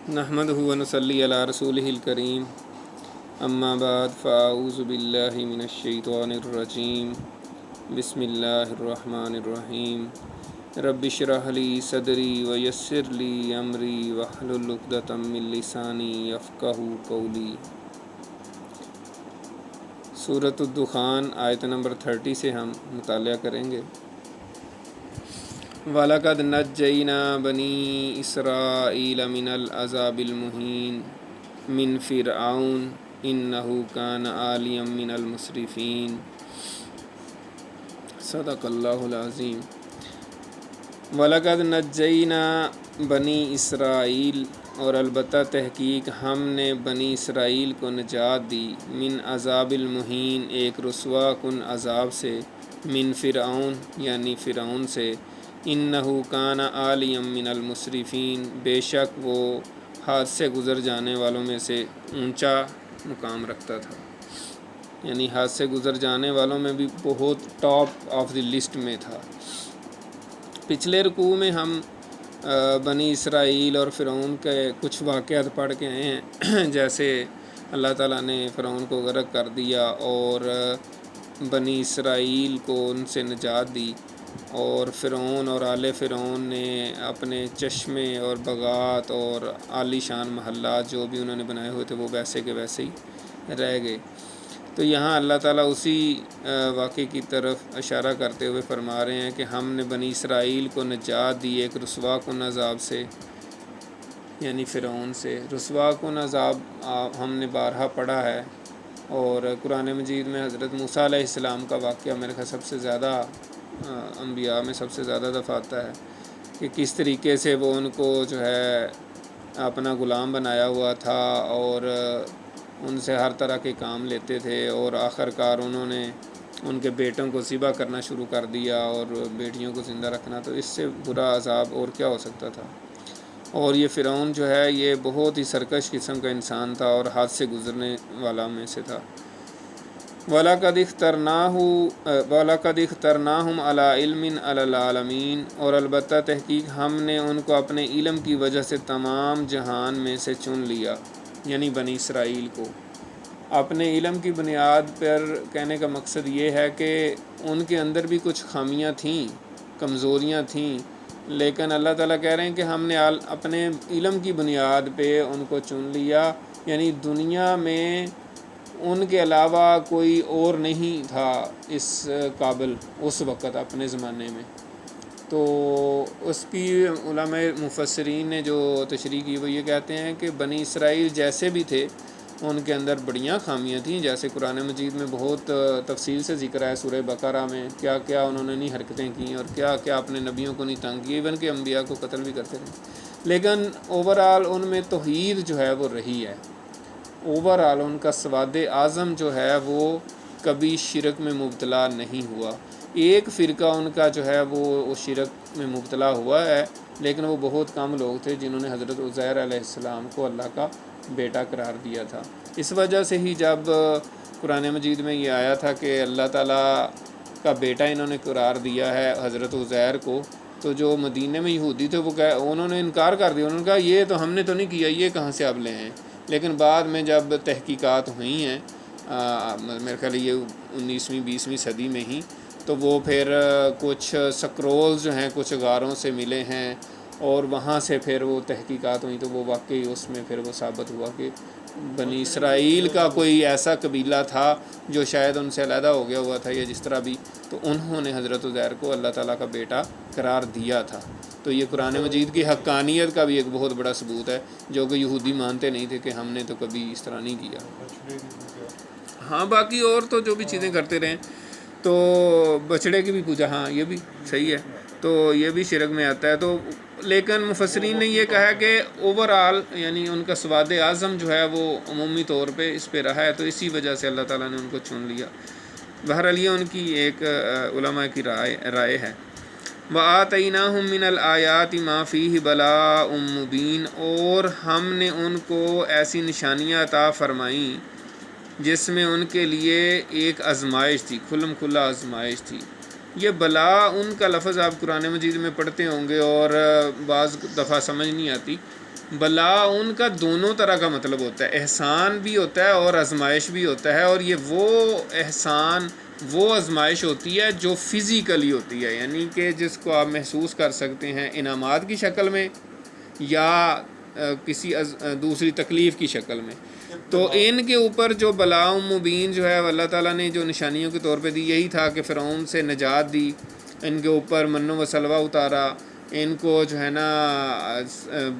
نحمدہ و نصلی علی رسولہ الکریم اما بعد فاعوذ باللہ من الشیطان الرجیم بسم اللہ الرحمن الرحیم رب اشرح لی صدری ویسر لی امری واحلل عقدۃ من لسانی یفقہوا قولی۔ سورۃ الدخان آیت نمبر 30 سے ہم مطالعہ کریں گے۔ وَلَقَدْ نَجَّيْنَا بَنِي إِسْرَائِيلَ مِنَ الْعَذَابِ الْمُهِينِ مِنْ فِرْعَوْنَ إِنَّهُ كَانَ عَالِيًا مِنَ الْمُسْرِفِينَ۔ صدق اللہ العظیم۔ وَلَقَدْ نَجَّيْنَا بَنِي إِسْرَائِيل، اور البتہ تحقیق ہم نے بنی اسرائیل کو نجات دی، من عذاب المہین، ایک رسوا کن عذاب سے، من فرعون یعنی فرعون سے، انہو کان عالیا من المسرفین، بے شک وہ حد سے گزر جانے والوں میں سے اونچا مقام رکھتا تھا، یعنی حد سے گزر جانے والوں میں بھی بہت ٹاپ آف دی لسٹ میں تھا۔ پچھلے رکوع میں ہم بنی اسرائیل اور فرعون کے کچھ واقعات پڑھ کے آئے ہیں، جیسے اللہ تعالیٰ نے فرعون کو غرق کر دیا اور بنی اسرائیل کو ان سے نجات دی، اور فرعون اور آل فرعون نے اپنے چشمے اور باغات اور عالی شان محلات جو بھی انہوں نے بنائے ہوئے تھے وہ ویسے کے ویسے ہی رہ گئے۔ تو یہاں اللہ تعالیٰ اسی واقعے کی طرف اشارہ کرتے ہوئے فرما رہے ہیں کہ ہم نے بنی اسرائیل کو نجات دی ایک رسوا کن عذاب سے، یعنی فرعون سے۔ رسوا کن عذاب ہم نے بارہا پڑھا ہے، اور قرآن مجید میں حضرت موسیٰ علیہ السلام کا واقعہ میرے خیال سب سے زیادہ انبیاء میں سب سے زیادہ دفعہ آتا ہے کہ کس طریقے سے وہ ان کو جو ہے اپنا غلام بنایا ہوا تھا اور ان سے ہر طرح کے کام لیتے تھے، اور آخر کار انہوں نے ان کے بیٹوں کو ذبح کرنا شروع کر دیا اور بیٹیوں کو زندہ رکھنا۔ تو اس سے برا عذاب اور کیا ہو سکتا تھا۔ اور یہ فرعون جو ہے یہ بہت ہی سرکش قسم کا انسان تھا اور حد سے گزرنے والا میں سے تھا۔ وَلَقَدِ اخْتَرْنَاهُمْ عَلَىٰ عِلْمٍ عَلَى الْعَالَمِينَ، اور البتہ تحقیق ہم نے ان کو اپنے علم کی وجہ سے تمام جہان میں سے چن لیا، یعنی بنی اسرائیل کو۔ اپنے علم کی بنیاد پر کہنے کا مقصد یہ ہے کہ ان کے اندر بھی کچھ خامیاں تھیں، کمزوریاں تھیں، لیکن اللہ تعالیٰ کہہ رہے ہیں کہ ہم نے اپنے علم کی بنیاد پہ ان کو چن لیا، یعنی دنیا میں ان کے علاوہ کوئی اور نہیں تھا اس قابل اس وقت اپنے زمانے میں۔ تو اس کی علماء مفسرین نے جو تشریح کی وہ یہ کہتے ہیں کہ بنی اسرائیل جیسے بھی تھے ان کے اندر بڑیاں خامیاں تھیں، جیسے قرآن مجید میں بہت تفصیل سے ذکر ہے، سورہ بقرہ میں کیا کیا انہوں نے نہیں حرکتیں کیں اور کیا کیا اپنے نبیوں کو نہیں تنگ کی، ایون کہ انبیاء کو قتل بھی کرتے تھے، لیکن اوورآل ان میں توحید جو ہے وہ رہی ہے۔ اوورآل ان کا سواد اعظم جو ہے وہ کبھی شرک میں مبتلا نہیں ہوا۔ ایک فرقہ ان کا جو ہے وہ شرک میں مبتلا ہوا ہے، لیکن وہ بہت کم لوگ تھے جنہوں نے حضرت عزیر علیہ السلام کو اللہ کا بیٹا قرار دیا تھا۔ اس وجہ سے ہی جب قرآن مجید میں یہ آیا تھا کہ اللہ تعالیٰ کا بیٹا انہوں نے قرار دیا ہے حضرت عزیر کو، تو جو مدینے میں یہودی تھے وہ انہوں نے انکار کر دیا، انہوں نے کہا یہ تو ہم نے تو نہیں کیا، یہ کہاں سے آپ لے ہیں۔ لیکن بعد میں جب تحقیقات ہوئی ہیں میرے خیال یہ 19ویں 20ویں صدی میں ہی، تو وہ پھر کچھ سکرولز جو ہیں کچھ غاروں سے ملے ہیں، اور وہاں سے پھر وہ تحقیقات ہوئیں، تو وہ واقعی اس میں پھر وہ ثابت ہوا کہ بنی اسرائیل کا کوئی ایسا قبیلہ تھا جو شاید ان سے علیحدہ ہو گیا ہوا تھا یا جس طرح بھی، تو انہوں نے حضرت عزیر کو اللہ تعالیٰ کا بیٹا قرار دیا تھا۔ تو یہ قرآن مجید کی حقانیت کا بھی ایک بہت بڑا ثبوت ہے، جو کہ یہودی مانتے نہیں تھے کہ ہم نے تو کبھی اس طرح نہیں کیا۔ ہاں باقی اور تو جو بھی چیزیں کرتے رہیں، تو بچڑے کی بھی پوجا، ہاں یہ بھی صحیح ہے، تو یہ بھی شرک میں آتا ہے۔ تو لیکن مفسرین نے یہ کہا کہ اوورآل یعنی ان کا سواد اعظم جو ہے وہ عمومی طور پہ اس پہ رہا ہے، تو اسی وجہ سے اللہ تعالیٰ نے ان کو چن لیا۔ بہرحال یہ ان کی ایک علماء کی رائے ہے۔ وَآتَيْنَاهُم مِّنَ الْآيَاتِ مَا فِيهِ بَلَاءٌ مُّبِينٌ، اور ہم نے ان کو ایسی نشانیاں عطا فرمائیں جس میں ان کے لیے ایک آزمائش تھی، کھلم کھلا آزمائش تھی۔ یہ بلا ان کا لفظ آپ قرآن مجید میں پڑھتے ہوں گے اور بعض دفعہ سمجھ نہیں آتی. بلا ان کا دونوں طرح کا مطلب ہوتا ہے، احسان بھی ہوتا ہے اور آزمائش بھی ہوتا ہے. اور یہ وہ احسان، وہ آزمائش ہوتی ہے جو فزیکلی ہوتی ہے، یعنی کہ جس کو آپ محسوس کر سکتے ہیں انعامات کی شکل میں یا کسی دوسری تکلیف کی شکل میں. تو ان کے اوپر جو بلاء مبین جو ہے اللہ تعالیٰ نے جو نشانیوں کے طور پہ دی، یہی تھا کہ فرعون سے نجات دی، ان کے اوپر من و سلوہ اتارا، ان کو جو ہے نا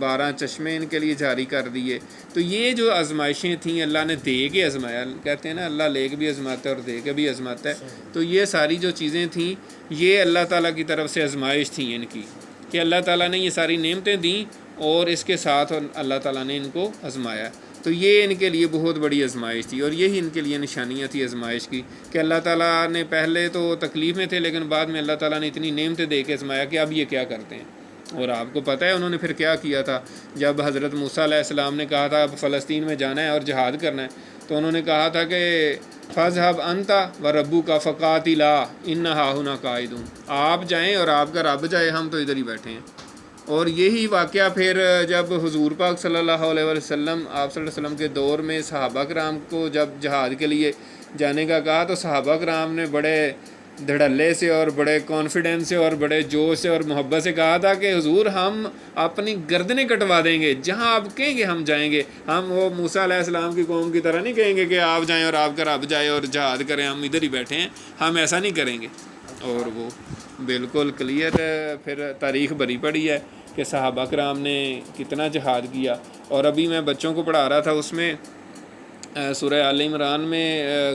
12 چشمے ان کے لیے جاری کر دیے. تو یہ جو آزمائشیں تھیں اللہ نے دے کے آزمایا. کہتے ہیں نا اللہ لے کے بھی آزماتا ہے اور دے کے بھی آزماتا ہے. تو یہ ساری جو چیزیں تھیں یہ اللہ تعالیٰ کی طرف سے آزمائش تھیں ان کی، کہ اللہ تعالیٰ نے یہ ساری نعمتیں دیں اور اس کے ساتھ اللہ تعالیٰ نے ان کو آزمایا. تو یہ ان کے لیے بہت بڑی آزمائش تھی، اور یہی ان کے لیے نشانیاں تھی آزمائش کی، کہ اللہ تعالیٰ نے پہلے تو تکلیف میں تھے لیکن بعد میں اللہ تعالیٰ نے اتنی نعمتیں دے کے آزمایا کہ اب یہ کیا کرتے ہیں. اور آپ کو پتہ ہے انہوں نے پھر کیا کیا تھا. جب حضرت موسیٰ علیہ السلام نے کہا تھا اب فلسطین میں جانا ہے اور جہاد کرنا ہے، تو انہوں نے کہا تھا کہ فَاذْهَبْ أَنْتَ وَرَبُّكَ فَقَاتِلَا إِنَّ هَاهُنَا قَاعِدُونَ. آپ جائیں اور آپ کا رب جائے، ہم تو ادھر ہی بیٹھے ہیں. اور یہی واقعہ پھر جب حضور پاک صلی اللہ علیہ وسلم آپ صلی اللہ علیہ وسلم کے دور میں صحابہ کرام کو جب جہاد کے لیے جانے کا کہا، تو صحابہ کرام نے بڑے دھڑلے سے اور بڑے کانفیڈنس سے اور بڑے جوش سے اور محبت سے کہا تھا کہ حضور ہم اپنی گردنیں کٹوا دیں گے، جہاں آپ کہیں گے ہم جائیں گے. ہم وہ موسیٰ علیہ السلام کی قوم کی طرح نہیں کہیں گے کہ آپ جائیں اور آپ کا رب جائے اور جہاد کریں، ہم ادھر ہی بیٹھے ہیں، ہم ایسا نہیں کریں گے. اور وہ بالکل کلیئر پھر تاریخ بھری پڑی ہے کہ صحابہ کرام نے کتنا جہاد کیا. اور ابھی میں بچوں کو پڑھا رہا تھا، اس میں سورہ آل عمران میں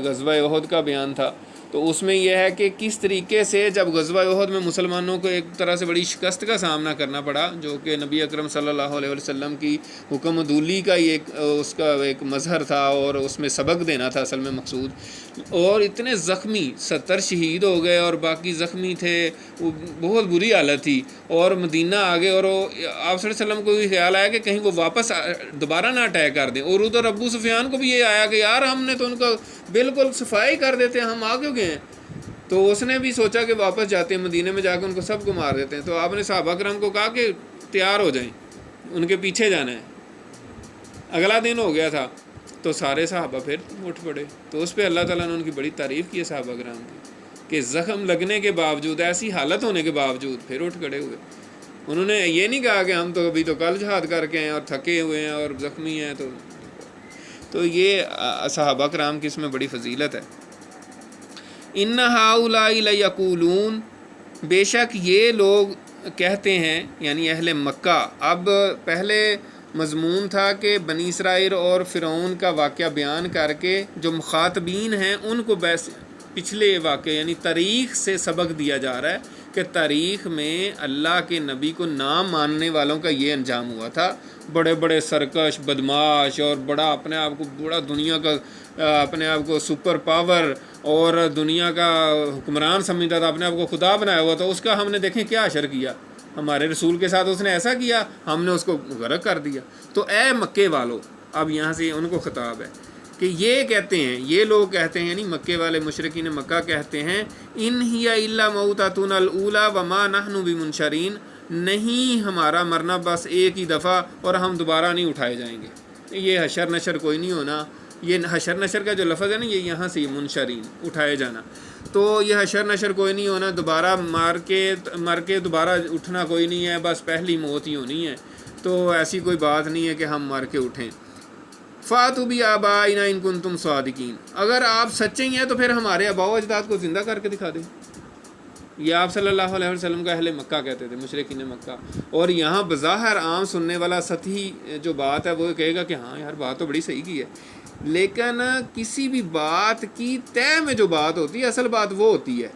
غزوہ احد کا بیان تھا. تو اس میں یہ ہے کہ کس طریقے سے جب غزوہ احد میں مسلمانوں کو ایک طرح سے بڑی شکست کا سامنا کرنا پڑا، جو کہ نبی اکرم صلی اللہ علیہ وسلم کی حکم عدولی کا ہی اس کا ایک مظہر تھا اور اس میں سبق دینا تھا اصل میں مقصود. اور اتنے زخمی 70 شہید ہو گئے اور باقی زخمی تھے، بہت بری حالت تھی. اور مدینہ آگے، اور آپ صلی اللہ علیہ وسلم کو بھی خیال آیا کہ کہیں وہ واپس دوبارہ نہ اٹیک کر دیں. اور ادھر ابو سفیان کو بھی یہ آیا کہ یار ہم نے تو ان کا بالکل صفائی کر دیتے ہیں، ہم آگے گئے ہیں. تو اس نے بھی سوچا کہ واپس جاتے ہیں مدینہ میں، جا کے ان کو سب کو مار دیتے ہیں. تو آپ نے صحابہ کرام کو کہا کہ تیار ہو جائیں، ان کے پیچھے جانا ہے. اگلا دن ہو گیا تھا تو سارے صحابہ پھر اٹھ پڑے. تو اس پہ اللہ تعالیٰ نے ان کی بڑی تعریف کی ہے صحابہ کرام کی، کہ زخم لگنے کے باوجود، ایسی حالت ہونے کے باوجود پھر اٹھ کھڑے ہوئے. انہوں نے یہ نہیں کہا کہ ہم تو ابھی تو کل جہاد کر کے ہیں اور تھکے ہوئے ہیں اور زخمی ہیں. تو یہ صحابہ کرام کی اس میں بڑی فضیلت ہے. ان ہؤلاء لیقولون، بے شک یہ لوگ کہتے ہیں، یعنی اہل مکہ. اب پہلے مضمون تھا کہ بنی اسرائیل اور فرعون کا واقعہ بیان کر کے جو مخاطبین ہیں ان کو پچھلے واقعے یعنی تاریخ سے سبق دیا جا رہا ہے کہ تاریخ میں اللہ کے نبی کو نہ ماننے والوں کا یہ انجام ہوا تھا. بڑے بڑے سرکش، بدماش اور بڑا اپنے آپ کو بڑا دنیا کا اپنے آپ کو سپر پاور اور دنیا کا حکمران سمجھتا تھا، اپنے آپ کو خدا بنایا ہوا تھا. اس کا ہم نے دیکھیں کیا اشر کیا، ہمارے رسول کے ساتھ اس نے ایسا کیا، ہم نے اس کو غرق کر دیا. تو اے مکے والو، اب یہاں سے ان کو خطاب ہے کہ یہ کہتے ہیں، یہ لوگ کہتے ہیں، یعنی مکے والے مشرکین مکہ کہتے ہیں، ان ہی الا موتتنا الاولی وما نحن بمنشرین، نہیں ہمارا مرنا بس ایک ہی دفعہ اور ہم دوبارہ نہیں اٹھائے جائیں گے. یہ حشر نشر کوئی نہیں ہونا. یہ حشر نشر کا جو لفظ ہے نا، یہ یہاں سے منشرین، اٹھائے جانا. تو یہ حشر نشر کوئی نہیں ہونا، دوبارہ مر کے دوبارہ اٹھنا کوئی نہیں ہے، بس پہلی موت ہی ہونی ہے. تو ایسی کوئی بات نہیں ہے کہ ہم مر کے اٹھیں. فاتوا بآبائنا ان کنتم صادقین، اگر آپ سچے ہی ہیں تو پھر ہمارے آباء و اجداد کو زندہ کر کے دکھا دیں. یہ آپ صلی اللہ علیہ وسلم کا اہل مکہ کہتے تھے، مشرکین مکہ. اور یہاں بظاہر عام سننے والا سطحی جو بات ہے وہ کہے گا کہ ہاں یار بات تو بڑی صحیح کی ہے، لیکن کسی بھی بات کی طے میں جو بات ہوتی ہے، اصل بات وہ ہوتی ہے،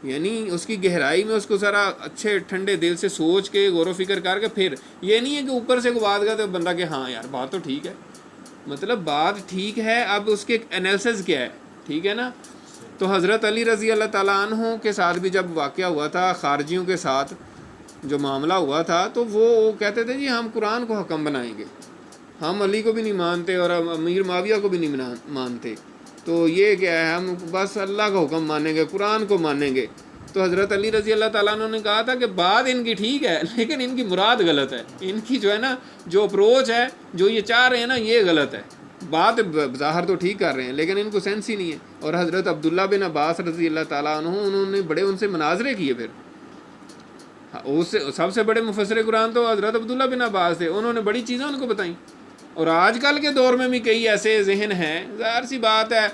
یعنی اس کی گہرائی میں اس کو ذرا اچھے ٹھنڈے دل سے سوچ کے غور و فکر کر کے. پھر یہ نہیں ہے کہ اوپر سے کوئی بات کرتے بندہ کہ ہاں یار بات تو ٹھیک ہے، مطلب بات ٹھیک ہے، اب اس کے انالیسس کیا ہے، ٹھیک ہے نا. تو حضرت علی رضی اللہ تعالیٰ عنہ کے ساتھ بھی جب واقعہ ہوا تھا، خارجیوں کے ساتھ جو معاملہ ہوا تھا، تو وہ کہتے تھے جی ہم قرآن کو حکم بنائیں گے، ہم علی کو بھی نہیں مانتے اور امیر معاویہ کو بھی نہیں مانتے. تو یہ کیا ہے، ہم بس اللہ کا حکم مانیں گے، قرآن کو مانیں گے. تو حضرت علی رضی اللہ تعالیٰ عنہ نے کہا تھا کہ بات ان کی ٹھیک ہے لیکن ان کی مراد غلط ہے، ان کی جو ہے نا جو اپروچ ہے، جو یہ چاہ رہے ہیں نا، یہ غلط ہے. بات ظاہر تو ٹھیک کر رہے ہیں لیکن ان کو سینس ہی نہیں ہے. اور حضرت عبداللہ بن عباس رضی اللہ تعالیٰ عنہ، انہوں نے بڑے ان سے مناظرے کیے. پھر اس سب سے بڑے مفسر قرآن تو حضرت عبداللہ بن عباس تھے، انہوں نے بڑی چیزیں ان کو بتائیں. اور آج کل کے دور میں بھی کئی ایسے ذہن ہیں، ظاہر سی بات ہے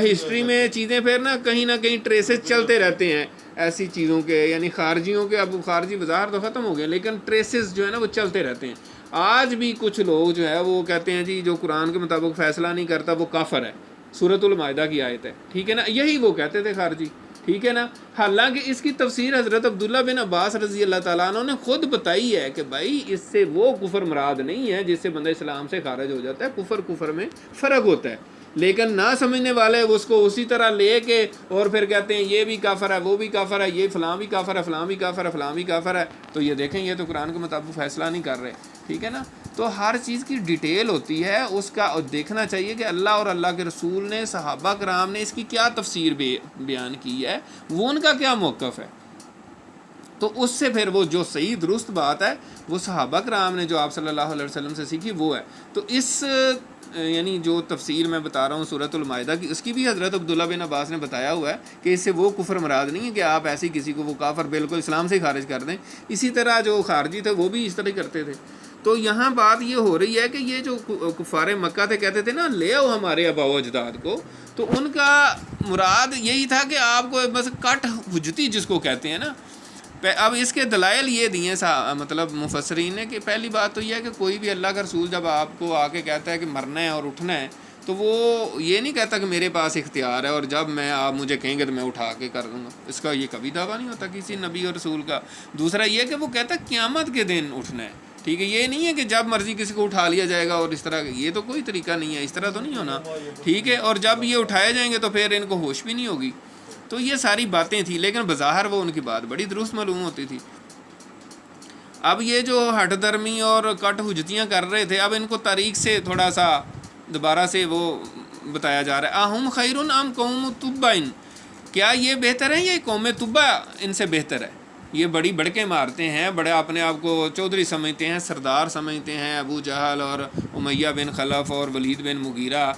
ہسٹری میں چیزیں پھر نا کہیں نہ کہیں ٹریسز چلتے رہتے ہیں ایسی چیزوں کے، یعنی خارجیوں کے. اب خارجی بظاہر تو ختم ہو گئے لیکن ٹریسز جو ہے نا وہ چلتے رہتے ہیں. آج بھی کچھ لوگ جو ہے وہ کہتے ہیں جی جو قرآن کے مطابق فیصلہ نہیں کرتا وہ کافر ہے، سورۃ المائدہ کی آیت ہے، ٹھیک ہے نا، یہی وہ کہتے تھے خارجی، ٹھیک ہے نا. حالانکہ اس کی تفسیر حضرت عبداللہ بن عباس رضی اللہ تعالیٰ عنہ نے خود بتائی ہے کہ بھائی اس سے وہ کفر مراد نہیں ہے جس سے بندہ اسلام سے خارج ہو جاتا ہے. کفر میں فرق ہوتا ہے، لیکن نہ سمجھنے والے اس کو اسی طرح لے کے اور پھر کہتے ہیں یہ بھی کافر ہے، وہ بھی کافر ہے، یہ فلاں بھی کافر ہے، فلاں بھی کافر ہے، فلاں بھی کافر ہے. تو یہ دیکھیں یہ تو قرآن کے مطابق فیصلہ نہیں کر رہے، ٹھیک ہے نا. تو ہر چیز کی ڈیٹیل ہوتی ہے اس کا، دیکھنا چاہیے کہ اللہ اور اللہ کے رسول نے، صحابہ کرام نے اس کی کیا تفسیر بیان کی ہے، وہ ان کا کیا موقف ہے. تو اس سے پھر وہ جو صحیح درست بات ہے وہ صحابہ کرام نے جو آپ صلی اللہ علیہ وسلم سے سیکھی وہ ہے. تو اس یعنی جو تفسیر میں بتا رہا ہوں سورۃ المائدہ کی، اس کی بھی حضرت عبداللہ بن عباس نے بتایا ہوا ہے کہ اس سے وہ کفر مراد نہیں ہے کہ آپ ایسی کسی کو وہ کافر بالکل اسلام سے خارج کر دیں. اسی طرح جو خارجی تھے وہ بھی اس طرح کرتے تھے. تو یہاں بات یہ ہو رہی ہے کہ یہ جو کفار مکہ تھے کہتے تھے نا لے آؤ ہمارے آباء و اجداد کو، تو ان کا مراد یہی تھا کہ آپ کو بس کٹ حجتی جس کو کہتے ہیں نا. اب اس کے دلائل یہ دیے مطلب مفسرین نے کہ پہلی بات تو یہ ہے کہ کوئی بھی اللہ کا رسول جب آپ کو آ کے کہتا ہے کہ مرنا ہے اور اٹھنا ہے تو وہ یہ نہیں کہتا کہ میرے پاس اختیار ہے اور جب میں آپ مجھے کہیں گے تو میں اٹھا کے کر دوں گا. اس کا یہ کبھی دعویٰ نہیں ہوتا کسی نبی اور رسول کا. دوسرا یہ کہ وہ کہتا ہے قیامت کے دن اٹھنا ہے، ٹھیک ہے. یہ نہیں ہے کہ جب مرضی کسی کو اٹھا لیا جائے گا اور اس طرح، یہ تو کوئی طریقہ نہیں ہے، اس طرح تو نہیں ہونا، ٹھیک ہے. اور جب یہ اٹھائے جائیں گے تو پھر ان کو ہوش بھی نہیں ہوگی. تو یہ ساری باتیں تھیں لیکن بظاہر وہ ان کی بات بڑی درست معلوم ہوتی تھی. اب یہ جو ہٹ درمی اور کٹ حجتیاں کر رہے تھے، اب ان کو تاریخ سے تھوڑا سا دوبارہ سے وہ بتایا جا رہا ہے. اہم خیر ام قوم تبع، کیا یہ بہتر ہے یا قوم تبع ان سے بہتر ہے؟ یہ بڑی بڑکیں مارتے ہیں، بڑے اپنے آپ کو چودھری سمجھتے ہیں، سردار سمجھتے ہیں. ابو جہل اور امیہ بن خلف اور ولید بن مغیرہ،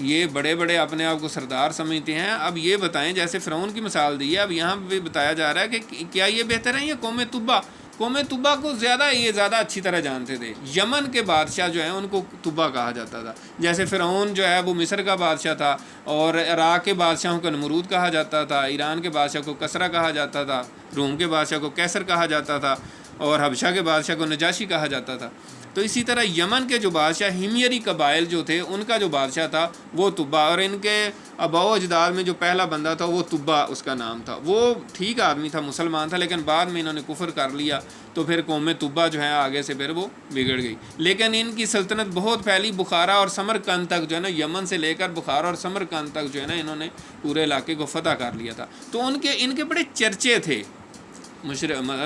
یہ بڑے بڑے اپنے آپ کو سردار سمجھتے ہیں. اب یہ بتائیں، جیسے فرعون کی مثال دی ہے، اب یہاں بھی بتایا جا رہا ہے کہ کیا یہ بہتر ہے یا قوم تبع؟ قوم تبع کو یہ زیادہ اچھی طرح جانتے تھے. یمن کے بادشاہ جو ہیں ان کو تبع کہا جاتا تھا. جیسے فرعون جو ہے وہ مصر کا بادشاہ تھا، اور عراق کے بادشاہوں کو نمرود کہا جاتا تھا، ایران کے بادشاہ کو کسرا کہا جاتا تھا، روم کے بادشاہ کو کیسر کہا جاتا تھا، اور حبشہ کے بادشاہ کو نجاشی کہا جاتا تھا. تو اسی طرح یمن کے جو بادشاہ ہمیری قبائل جو تھے ان کا جو بادشاہ تھا وہ تبع، اور ان کے آباء و اجداد میں جو پہلا بندہ تھا وہ تبع اس کا نام تھا. وہ ٹھیک آدمی تھا، مسلمان تھا، لیکن بعد میں انہوں نے کفر کر لیا تو پھر قوم تبع جو ہے آگے سے پھر وہ بگڑ گئی. لیکن ان کی سلطنت بہت پھیلی، بخارا اور سمرقند تک جو ہے نا، یمن سے لے کر بخارا اور سمرقند تک جو ہے نا انہوں نے پورے علاقے کو فتح کر لیا تھا. تو ان کے بڑے چرچے تھے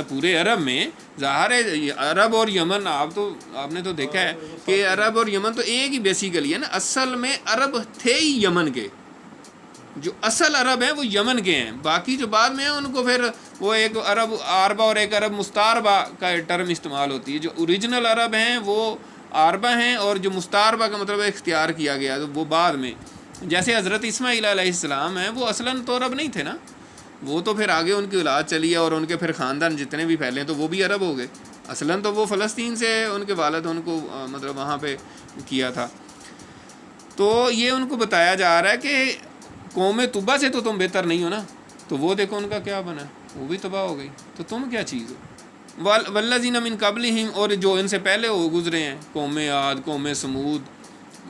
پورے عرب میں. ظاہر ہے عرب اور یمن، آپ نے تو دیکھا ہے کہ عرب اور یمن تو ایک ہی بیسیکلی ہے نا. اصل میں عرب تھے ہی یمن کے، جو اصل عرب ہیں وہ یمن کے ہیں. باقی جو بعد میں ہیں ان کو پھر وہ ایک عرب عاربہ اور ایک عرب مستعربہ کا ٹرم استعمال ہوتی ہے. جو اوریجنل عرب ہیں وہ عاربہ ہیں، اور جو مستعربہ کا مطلب اختیار کیا گیا وہ بعد میں. جیسے حضرت اسماعیل علیہ السلام ہیں، وہ اصلاً تو عرب نہیں تھے نا، وہ تو پھر آگے ان کی اولاد چلی ہے اور ان کے پھر خاندان جتنے بھی پھیلے ہیں تو وہ بھی عرب ہو گئے. اصلاً تو وہ فلسطین سے ان کے والد ان کو مطلب وہاں پہ کیا تھا. تو یہ ان کو بتایا جا رہا ہے کہ قوم تبع سے تو تم بہتر نہیں ہو نا. تو وہ دیکھو ان کا کیا بنا، وہ بھی تباہ ہو گئی، تو تم کیا چیز ہو. والذین من قبلہم، اور جو ان سے پہلے وہ گزرے ہیں، قوم عاد، قوم سمود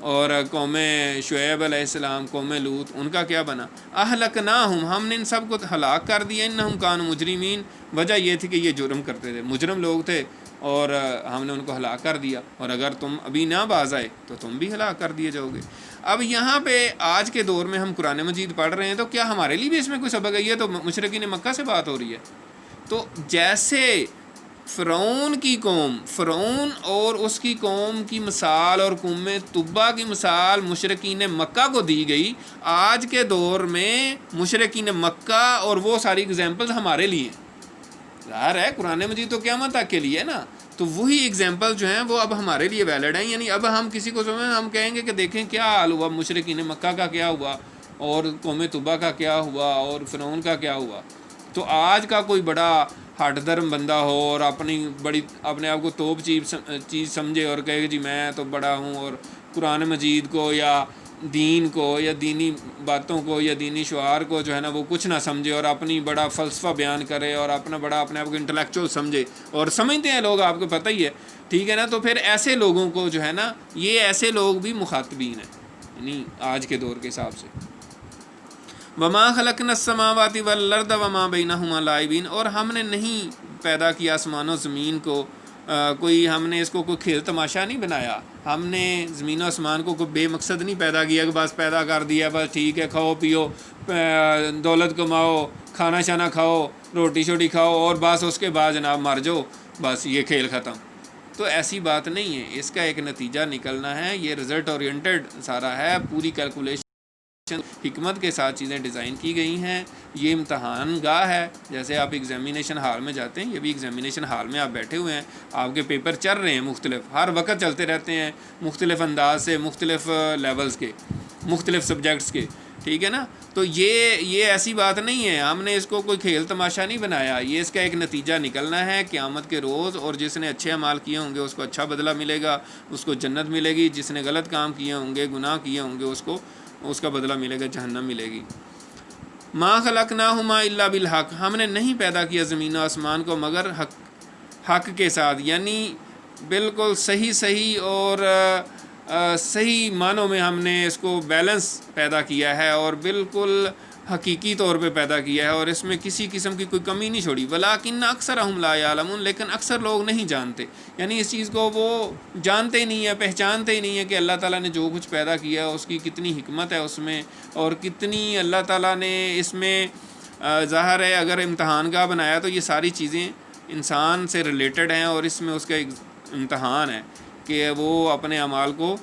اور قوم شعیب علیہ السلام، قوم لوط، ان کا کیا بنا. اہلکناہم، ہم نے ان سب کو ہلاک کر دیا. انہم کانوا مجرمین، وجہ یہ تھی کہ یہ جرم کرتے تھے، مجرم لوگ تھے، اور ہم نے ان کو ہلاک کر دیا. اور اگر تم ابھی نہ باز آئے تو تم بھی ہلاک کر دیے جاؤ گے. اب یہاں پہ آج کے دور میں ہم قرآن مجید پڑھ رہے ہیں تو کیا ہمارے لیے بھی اس میں کوئی سبق ہے؟ یہ تو مشرکین مکہ سے بات ہو رہی ہے. تو جیسے فرعون کی قوم، فرعون اور اس کی قوم کی مثال اور قوم تبا کی مثال مشرکین مکہ کو دی گئی. آج کے دور میں مشرکین مکہ اور وہ ساری اگزامپلز ہمارے لیے ظاہر ہے. قرآن مجید تو قیامت تک کے لیے ہے نا، تو وہی ایگزامپل جو ہیں وہ اب ہمارے لیے ویلڈ ہیں. یعنی اب ہم کسی کو ہم کہیں گے کہ دیکھیں کیا حال ہوا، مشرکین مکہ کا کیا ہوا اور قوم طبا کا کیا ہوا اور فرعون کا کیا ہوا. تو آج کا کوئی بڑا ہٹ درم بندہ ہو اور اپنے آپ کو توپ چیز سمجھے اور کہے کہ جی میں تو بڑا ہوں، اور قرآن مجید کو یا دین کو یا دینی باتوں کو یا دینی شعار کو جو ہے نا وہ کچھ نہ سمجھے اور اپنی بڑا فلسفہ بیان کرے اور اپنے آپ کو انٹلیکچوئل سمجھے، اور سمجھتے ہیں لوگ، آپ کو پتہ ہی ہے، ٹھیک ہے نا. تو پھر ایسے لوگوں کو جو ہے نا، یہ ایسے لوگ بھی مخاطبین ہیں یعنی آج کے دور کے حساب سے. وما خلقنا السماوات والارض وما بینہما لاعبین، اور ہم نے نہیں پیدا کیا آسمان و زمین کو ہم نے اس کو کوئی کھیل تماشا نہیں بنایا. ہم نے زمین و آسمان کو کوئی بے مقصد نہیں پیدا کیا کہ بس پیدا کر دیا بس ٹھیک ہے، کھاؤ پیو، دولت کماؤ، کھانا شانا کھاؤ، روٹی شوٹی کھاؤ اور بس اس کے بعد جناب مر جاؤ، بس یہ کھیل ختم. تو ایسی بات نہیں ہے، اس کا ایک نتیجہ نکلنا ہے. یہ رزلٹ اورینٹڈ سارا ہے، پوری کیلکولیشن حکمت کے ساتھ چیزیں ڈیزائن کی گئی ہیں. یہ امتحان گاہ ہے، جیسے آپ ایگزامینیشن ہال میں جاتے ہیں، یہ بھی ایگزامینیشن ہال میں آپ بیٹھے ہوئے ہیں، آپ کے پیپر چل رہے ہیں، مختلف ہر وقت چلتے رہتے ہیں، مختلف انداز سے، مختلف لیولز کے، مختلف سبجیکٹس کے، ٹھیک ہے نا. تو یہ ایسی بات نہیں ہے، ہم نے اس کو کوئی کھیل تماشا نہیں بنایا. یہ اس کا ایک نتیجہ نکلنا ہے قیامت کے روز، اور جس نے اچھے اعمال کیے ہوں گے اس کو اچھا بدلہ ملے گا، اس کو جنت ملے گی. جس نے غلط کام کیے ہوں گے، گناہ کیے ہوں گے، اس کا بدلہ ملے گا، جہنم ملے گی. ما خلقناہما الا بالحق، ہم نے نہیں پیدا کیا زمین و آسمان کو مگر حق کے ساتھ، یعنی بالکل صحیح اور صحیح معنوں میں ہم نے اس کو بیلنس پیدا کیا ہے اور بالکل حقیقی طور پہ پیدا کیا ہے، اور اس میں کسی قسم کی کوئی کمی نہیں چھوڑی. ولیکن اکثرہم لا یعلمون، لیکن اکثر لوگ نہیں جانتے، یعنی اس چیز کو وہ جانتے ہی نہیں ہے، پہچانتے ہی نہیں ہے کہ اللہ تعالیٰ نے جو کچھ پیدا کیا ہے اس کی کتنی حکمت ہے اس میں، اور کتنی اللہ تعالیٰ نے اس میں ظاہر ہے اگر امتحان گاہ بنایا تو یہ ساری چیزیں انسان سے ریلیٹڈ ہیں، اور اس میں اس کا ایک امتحان ہے کہ وہ اپنے اعمال کو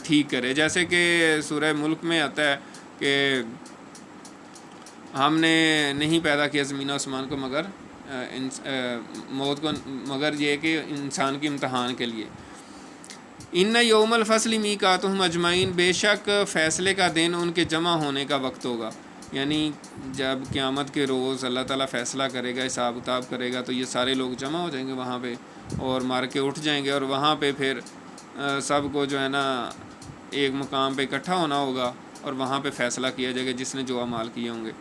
ٹھیک کرے. جیسے کہ سورہ ملک میں آتا ہے کہ ہم نے نہیں پیدا کیا زمین و آسمان کو مگر موت کو، مگر یہ کہ انسان کے امتحان کے لیے. ان یوم الفصل میقاتہم اجمعین، بے شک فیصلے کا دن ان کے جمع ہونے کا وقت ہوگا. یعنی جب قیامت کے روز اللہ تعالیٰ فیصلہ کرے گا، حساب کتاب کرے گا، تو یہ سارے لوگ جمع ہو جائیں گے وہاں پہ اور مار کے اٹھ جائیں گے، اور وہاں پہ پھر سب کو جو ہے نا ایک مقام پہ اکٹھا ہونا ہوگا اور وہاں پہ فیصلہ کیا جائے گا جس نے جو اعمال کیے ہوں گے.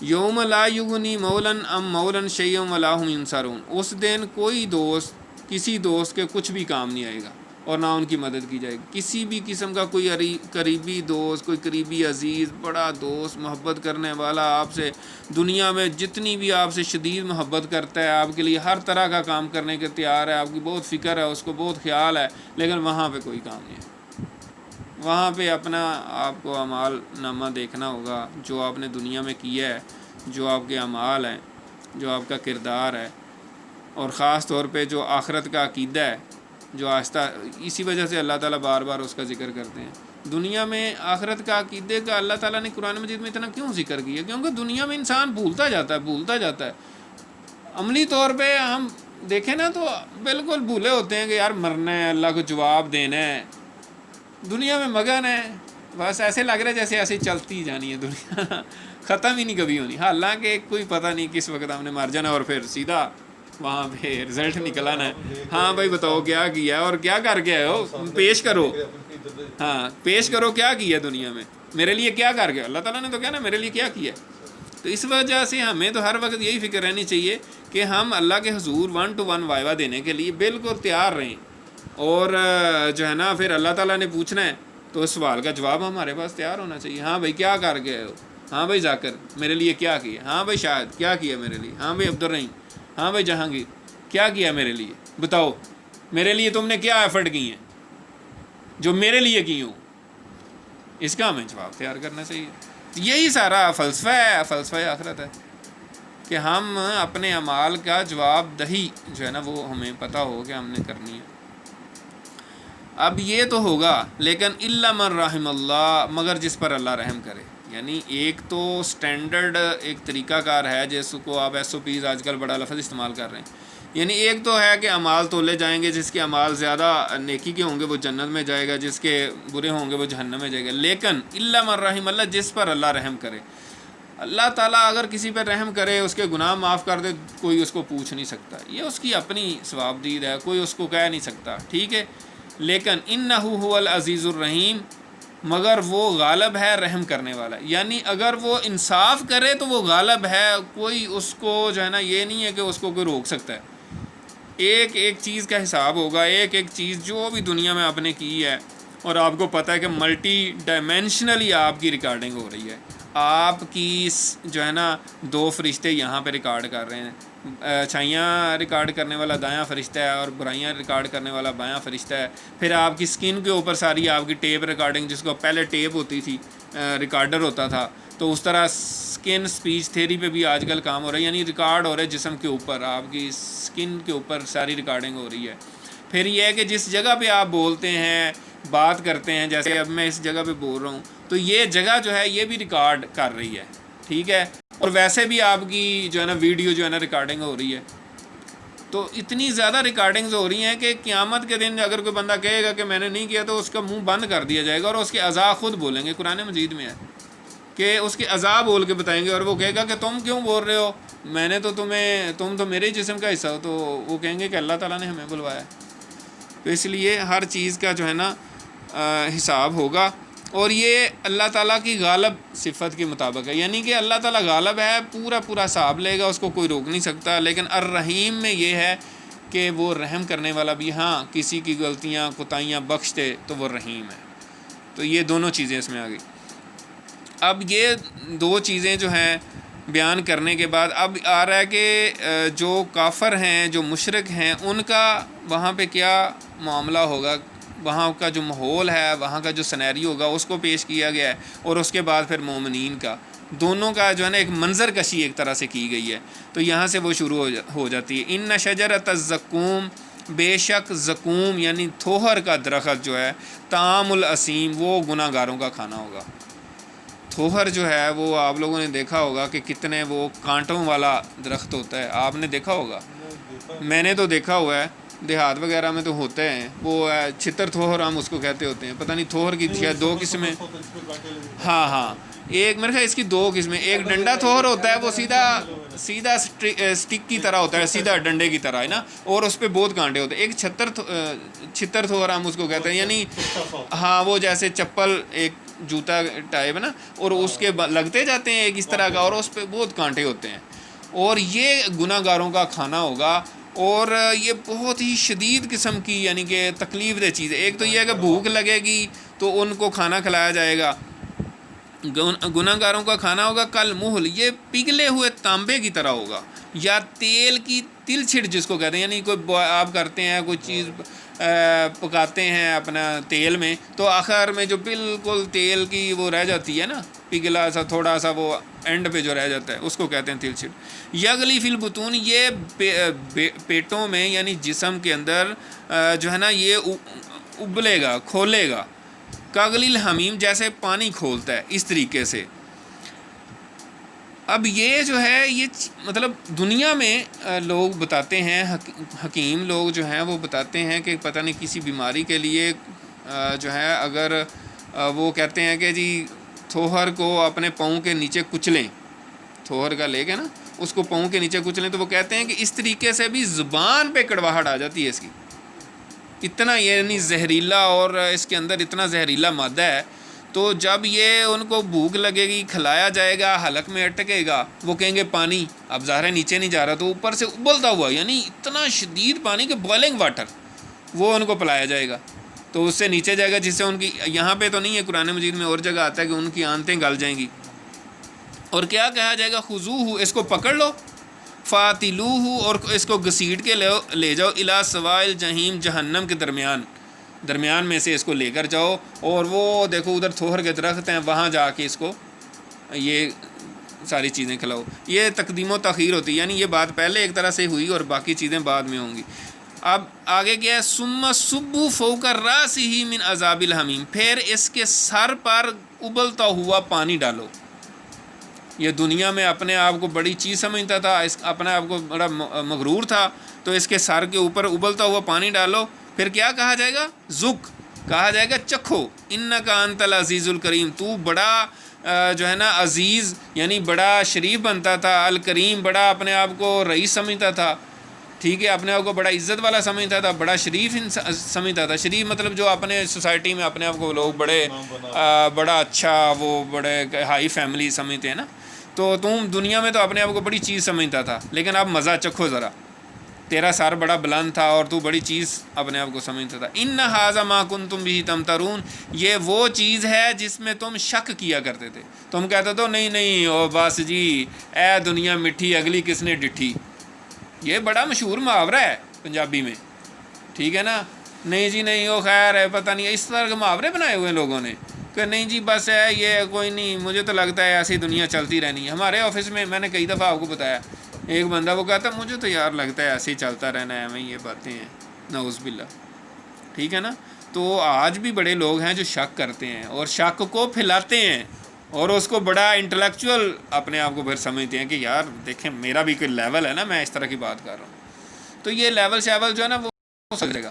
یوم لا یغنی مولاً ام مولاً شیئا ولا هم ینصرون، اس دن کوئی دوست کسی دوست کے کچھ بھی کام نہیں آئے گا اور نہ ان کی مدد کی جائے گی. کسی بھی قسم کا کوئی قریبی دوست، کوئی قریبی عزیز، بڑا دوست، محبت کرنے والا، آپ سے دنیا میں جتنی بھی آپ سے شدید محبت کرتا ہے، آپ کے لیے ہر طرح کا کام کرنے کے تیار ہے، آپ کی بہت فکر ہے، اس کو بہت خیال ہے، لیکن وہاں پہ کوئی کام نہیں ہے. وہاں پہ اپنا آپ کو اعمال نامہ دیکھنا ہوگا، جو آپ نے دنیا میں کیا ہے، جو آپ کے اعمال ہیں، جو آپ کا کردار ہے، اور خاص طور پہ جو آخرت کا عقیدہ ہے، جو آہستہ، اسی وجہ سے اللہ تعالیٰ بار بار اس کا ذکر کرتے ہیں. دنیا میں آخرت کا عقیدے کا اللہ تعالیٰ نے قرآن مجید میں اتنا کیوں ذکر کیا؟ کیونکہ دنیا میں انسان بھولتا جاتا ہے. عملی طور پہ ہم دیکھیں نا تو بالکل بھولے ہوتے ہیں کہ یار مرنا ہے، اللہ کو جواب دینا ہے، دنیا میں مگن ہے، بس ایسے لگ رہا ہے جیسے ایسے چلتی جانی ہے دنیا، ختم ہی نہیں کبھی ہونی. حالانکہ کوئی پتہ نہیں کس وقت ہم نے مر جانا اور پھر سیدھا وہاں پہ رزلٹ نکلانا ہے. ہاں بھائی بتاؤ کیا کیا اور کیا کر کے آئے ہو، پیش کرو، ہاں پیش کرو کیا کیا دنیا میں، میرے لیے کیا کر گیا. اللہ تعالیٰ نے تو کہا نا میرے لیے کیا کیا. تو اس وجہ سے ہمیں تو ہر وقت یہی فکر رہنی چاہیے کہ ہم اللہ کے حضور 1 to 1 وائوہ دینے کے لیے بالکل تیار رہیں، اور جو ہے نا پھر اللہ تعالیٰ نے پوچھنا ہے تو اس سوال کا جواب ہمارے پاس تیار ہونا چاہیے. ہاں بھائی کیا کر گئے ہو، ہاں بھائی ذاکر میرے لیے کیا کیا، ہاں بھائی شاہد کیا کیا میرے لیے، ہاں بھائی عبدالرحیم، ہاں بھائی جہانگیر کیا کیا میرے لیے، بتاؤ میرے لیے تم نے کیا ایفرٹ کی ہیں جو میرے لیے کی ہوں. اس کا ہمیں جواب تیار کرنا چاہیے. یہی سارا فلسفہ ہے، فلسفہ آخرت ہے. کہ ہم اپنے اعمال کا جواب دہی جو ہے نا وہ ہمیں پتہ ہو کہ ہم نے کرنی ہے۔ اب یہ تو ہوگا، لیکن الا من رحم اللہ، مگر جس پر اللہ رحم کرے۔ یعنی ایک تو سٹینڈرڈ ایک طریقہ کار ہے جس کو آپ ایس او پیز آج کل بڑا لفظ استعمال کر رہے ہیں، یعنی ایک تو ہے کہ اعمال تولے جائیں گے، جس کے اعمال زیادہ نیکی کے ہوں گے وہ جنت میں جائے گا، جس کے برے ہوں گے وہ جہنم میں جائے گا۔ لیکن الا من رحم اللہ، جس پر اللہ رحم کرے۔ اللہ تعالیٰ اگر کسی پر رحم کرے، اس کے گناہ معاف کر دے، کوئی اس کو پوچھ نہیں سکتا، یہ اس کی اپنی ثواب دید ہے، کوئی اس کو کہہ نہیں سکتا، ٹھیک ہے۔ لیکن انہ هو العزیز الرحیم، مگر وہ غالب ہے رحم کرنے والا، یعنی اگر وہ انصاف کرے تو وہ غالب ہے، کوئی اس کو جو ہے نا یہ نہیں ہے کہ اس کو کوئی روک سکتا ہے۔ ایک ایک چیز کا حساب ہوگا، ایک ایک چیز جو بھی دنیا میں آپ نے کی ہے، اور آپ کو پتہ ہے کہ ملٹی ڈائمینشنلی آپ کی ریکارڈنگ ہو رہی ہے۔ آپ کی جو ہے نا 2 فرشتے یہاں پہ ریکارڈ کر رہے ہیں، اچھائیاں ریکارڈ کرنے والا دایاں فرشتہ ہے اور برائیاں ریکارڈ کرنے والا بایاں فرشتہ ہے۔ پھر آپ کی سکن کے اوپر ساری آپ کی ٹیپ ریکارڈنگ، جس کو پہلے ٹیپ ہوتی تھی، ریکارڈر ہوتا تھا، تو اس طرح سکن سپیچ تھیری پہ بھی آج کل کام ہو رہا ہے، یعنی ریکارڈ ہو رہا ہے جسم کے اوپر، آپ کی سکن کے اوپر ساری ریکارڈنگ ہو رہی ہے۔ پھر یہ ہے کہ جس جگہ پہ آپ بولتے ہیں، بات کرتے ہیں، جیسے اب میں اس جگہ پہ بول رہا ہوں، تو یہ جگہ جو ہے یہ بھی ریکارڈ کر رہی ہے، ٹھیک ہے، اور ویسے بھی آپ کی جو ہے نا ویڈیو جو ہے نا ریکارڈنگ ہو رہی ہے۔ تو اتنی زیادہ ریکارڈنگز ہو رہی ہیں کہ قیامت کے دن اگر کوئی بندہ کہے گا کہ میں نے نہیں کیا تو اس کا منہ بند کر دیا جائے گا، اور اس کے اعضاء خود بولیں گے، قرآن مجید میں ہے کہ اس کے اعضاء بول کے بتائیں گے، اور وہ کہے گا کہ تم کیوں بول رہے ہو، میں نے تو تم تو میرے جسم کا حصہ ہو، تو وہ کہیں گے کہ اللہ تعالیٰ نے ہمیں بلوایا۔ تو اس لیے ہر چیز کا جو ہے نا حساب ہوگا، اور یہ اللہ تعالیٰ کی غالب صفت کے مطابق ہے، یعنی کہ اللہ تعالیٰ غالب ہے، پورا پورا حساب لے گا، اس کو کوئی روک نہیں سکتا۔ لیکن الرحیم میں یہ ہے کہ وہ رحم کرنے والا بھی، ہاں کسی کی غلطیاں کوتاہیاں بخش دے تو وہ رحیم ہے۔ تو یہ دونوں چیزیں اس میں آ گئی۔ اب یہ 2 چیزیں جو ہیں بیان کرنے کے بعد اب آ رہا ہے کہ جو کافر ہیں، جو مشرک ہیں، ان کا وہاں پہ کیا معاملہ ہوگا، وہاں کا جو ماحول ہے، وہاں کا جو سینیریو ہوگا، اس کو پیش کیا گیا ہے، اور اس کے بعد پھر مومنین کا، دونوں کا جو ہے نا ایک منظر کشی ایک طرح سے کی گئی ہے۔ تو یہاں سے وہ شروع ہو جاتی ہے، ان شجرۃ الزقوم، بے شک زقوم یعنی تھوہر کا درخت جو ہے، طعام الاسیم، وہ گناہ گاروں کا کھانا ہوگا۔ تھوہر جو ہے وہ آپ لوگوں نے دیکھا ہوگا کہ کتنے وہ کانٹوں والا درخت ہوتا ہے، آپ نے دیکھا ہوگا، میں نے تو دیکھا ہوا ہے، دیہات وغیرہ میں تو ہوتے ہیں، وہ چھتر تھوہر ہم اس کو کہتے ہوتے ہیں، پتہ نہیں تھوہر کی شاید 2 قسمیں، ہاں ایک میرے خیال اس کی 2 قسمیں، ایک ڈنڈا تھوہر ہوتا ہے، وہ سیدھا اسٹک کی طرح ہوتا ہے، سیدھا ڈنڈے کی طرح ہے نا، اور اس پہ بہت کانٹے ہوتے ہیں۔ ایک چھتر تھوہر ہم اس کو کہتے ہیں، یعنی ہاں وہ جیسے چپل ایک جوتا ٹائپ ہے نا، اور اس کے لگتے جاتے ہیں ایک اس طرح کا، اور اس پہ بہت کانٹے ہوتے ہیں، اور یہ گناہ گاروں کا کھانا ہوگا، اور یہ بہت ہی شدید قسم کی یعنی کہ تکلیف دہ چیز ہے۔ ایک تو یہ ہے کہ بھوک لگے گی تو ان کو کھانا کھلایا جائے گا، گناہ گاروں کا کھانا ہوگا کل محل، یہ پگھلے ہوئے تانبے کی طرح ہوگا، یا تیل کی تل چھٹ جس کو کہتے ہیں، یعنی کوئی آپ کرتے ہیں کوئی چیز پکاتے ہیں اپنا تیل میں، تو آخر میں جو بالکل تیل کی وہ رہ جاتی ہے نا، پگھلا سا تھوڑا سا وہ اینڈ پہ جو رہ جاتا ہے، اس کو کہتے ہیں تل چھٹ۔ یغلی فی البطون، یہ پیٹوں میں یعنی جسم کے اندر جو ہے نا یہ ابلے گا، کھولے گا، کاغلی الحمیم، جیسے پانی کھولتا ہے اس طریقے سے۔ اب یہ جو ہے یہ مطلب دنیا میں لوگ بتاتے ہیں، حکیم لوگ جو ہیں وہ بتاتے ہیں کہ پتہ نہیں کسی بیماری کے لیے جو ہے اگر وہ کہتے ہیں کہ جی تھوہر کو اپنے پاؤں کے نیچے کچلیں، تھوہر کا لے کے نا اس کو پاؤں کے نیچے کچلیں، تو وہ کہتے ہیں کہ اس طریقے سے بھی زبان پہ کڑواہٹ آ جاتی ہے اس کی، اتنا یعنی زہریلا، اور اس کے اندر اتنا زہریلا مادہ ہے۔ تو جب یہ ان کو بھوک لگے گی، کھلایا جائے گا، حلق میں اٹکے گا، وہ کہیں گے پانی، اب ظاہر نیچے نہیں جا رہا تو اوپر سے ابلتا ہوا، یعنی اتنا شدید پانی کہ بوائلنگ واٹر، وہ ان کو پلایا جائے گا، تو اس سے نیچے جائے گا، جس سے ان کی، یہاں پہ تو نہیں ہے، قرآن مجید میں اور جگہ آتا ہے کہ ان کی آنتیں گل جائیں گی، اور کیا کہا جائے گا، خذوہ، اس کو پکڑ لو، فاتلوہ، اور اس کو گھسیٹ کے لے جاؤ، الی سواء الجحیم، جہنم کے درمیان میں سے اس کو لے کر جاؤ، اور وہ دیکھو ادھر تھوہر کے درخت ہیں، وہاں جا کے اس کو یہ ساری چیزیں کھلاؤ. یہ تقدیم و تاخیر ہوتی ہے، یعنی یہ بات پہلے ایک طرح سے ہوئی اور باقی چیزیں بعد میں ہوں گی. اب آگے کیا ہے، ثم صبوا فوق راسہ من عذاب الحمیم، پھر اس کے سر پر ابلتا ہوا پانی ڈالو. یہ دنیا میں اپنے آپ کو بڑی چیز سمجھتا تھا، اپنے آپ کو بڑا مغرور تھا، تو اس کے سر کے اوپر ابلتا ہوا پانی ڈالو. پھر کیا کہا جائے گا، ذق، کہا جائے گا چکھو، انک انت العزیز الکریم، تو بڑا جو ہے نا عزیز یعنی بڑا شریف بنتا تھا، الکریم بڑا اپنے آپ کو رئیس سمجھتا تھا، ٹھیک ہے، اپنے آپ کو بڑا عزت والا سمجھتا تھا، بڑا شریف سمجھتا تھا. شریف مطلب جو اپنے سوسائٹی میں اپنے آپ کو لوگ بڑا اچھا، وہ بڑے ہائی فیملی سمجھتے ہیں نا. تو تم دنیا میں تو اپنے آپ کو بڑی چیز سمجھتا تھا، لیکن اب مزہ چکھو ذرا، تیرا سر بڑا بلند تھا اور تو بڑی چیز اپنے آپ کو سمجھتا تھا. ان ھذا ما کنتم به تمترون، یہ وہ چیز ہے جس میں تم شک کیا کرتے تھے. تم کہتے تو نہیں او بس جی، اے دنیا مٹھی اگلی کس نے ڈٹھی. یہ بڑا مشہور محاورہ ہے پنجابی میں، ٹھیک ہے نا. نہیں جی نہیں، وہ خیر ہے، پتہ نہیں، اس طرح کے محاورے بنائے ہوئے ہیں لوگوں نے کہ نہیں جی بس ہے، یہ کوئی نہیں، مجھے تو لگتا ہے ایسی دنیا چلتی رہنی ہے. ہمارے آفس میں نے کئی دفعہ آپ کو بتایا، ایک بندہ وہ کہتا ہے مجھے تو یار لگتا ہے ایسے ہی چلتا رہنا ہے، میں یہ باتیں ہیں، نعوذ باللہ، ٹھیک ہے نا. تو آج بھی بڑے لوگ ہیں جو شک کرتے ہیں اور شک کو پھیلاتے ہیں اور اس کو بڑا انٹلیکچوئل اپنے آپ کو پھر سمجھتے ہیں کہ یار دیکھیں میرا بھی کوئی لیول ہے نا، میں اس طرح کی بات کر رہا ہوں. تو یہ لیول شیول جو ہے نا وہ ہو سکے گا.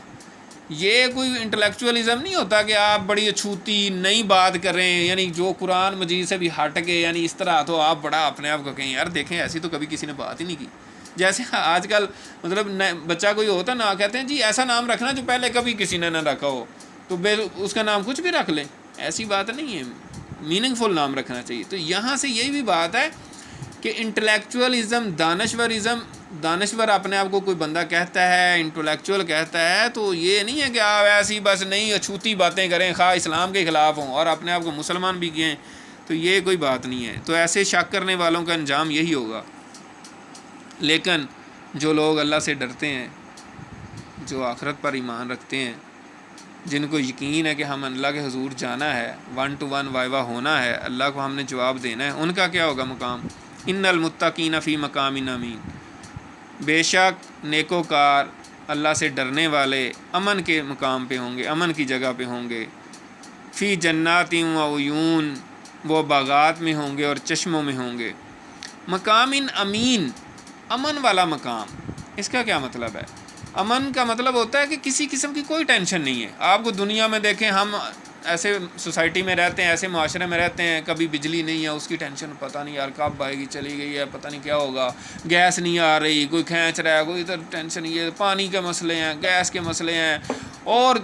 یہ کوئی انٹلیکچوئلزم نہیں ہوتا کہ آپ بڑی اچھوتی نئی بات کر رہے ہیں، یعنی جو قرآن مجید سے بھی ہٹ کے، یعنی اس طرح تو آپ بڑا اپنے آپ کو کہیں یار دیکھیں ایسی تو کبھی کسی نے بات ہی نہیں کی. جیسے آج کل مطلب بچہ کوئی ہوتا نا، کہتے ہیں جی ایسا نام رکھنا جو پہلے کبھی کسی نے نہ رکھا ہو، تو اس کا نام کچھ بھی رکھ لیں، ایسی بات نہیں ہے، میننگ فل نام رکھنا چاہیے. تو یہاں سے یہی بھی بات ہے کہ انٹلیکچوئلزم، دانشور اپنے آپ کو کوئی بندہ کہتا ہے، انٹلیکچوئل کہتا ہے، تو یہ نہیں ہے کہ آپ ایسی بس نہیں اچھوتی باتیں کریں خواہ اسلام کے خلاف ہوں اور اپنے آپ کو مسلمان بھی کہیں، تو یہ کوئی بات نہیں ہے. تو ایسے شک کرنے والوں کا انجام یہی ہوگا. لیکن جو لوگ اللہ سے ڈرتے ہیں، جو آخرت پر ایمان رکھتے ہیں، جن کو یقین ہے کہ ہم اللہ کے حضور جانا ہے، 1 to 1 وائوا ہونا ہے، اللہ کو ہم نے جواب دینا ہے، ان کا کیا ہوگا مقام. ان المتقین فی مقام امین، بے شک نیکوکار اللہ سے ڈرنے والے امن کے مقام پہ ہوں گے، امن کی جگہ پہ ہوں گے. فی جنات و عیون، وہ باغات میں ہوں گے اور چشموں میں ہوں گے. مقام امین، امن والا مقام، اس کا کیا مطلب ہے؟ امن کا مطلب ہوتا ہے کہ کسی قسم کی کوئی ٹینشن نہیں ہے. آپ کو دنیا میں دیکھیں، ہم ایسے سوسائٹی میں رہتے ہیں، ایسے معاشرے میں رہتے ہیں، کبھی بجلی نہیں ہے اس کی ٹینشن، پتہ نہیں یار کب آئے گی، چلی گئی ہے، پتہ نہیں کیا ہوگا. گیس نہیں آ رہی، کوئی کھینچ رہا ہے، کوئی ادھر ٹینشن، یہ پانی کے مسئلے ہیں، گیس کے مسئلے ہیں، اور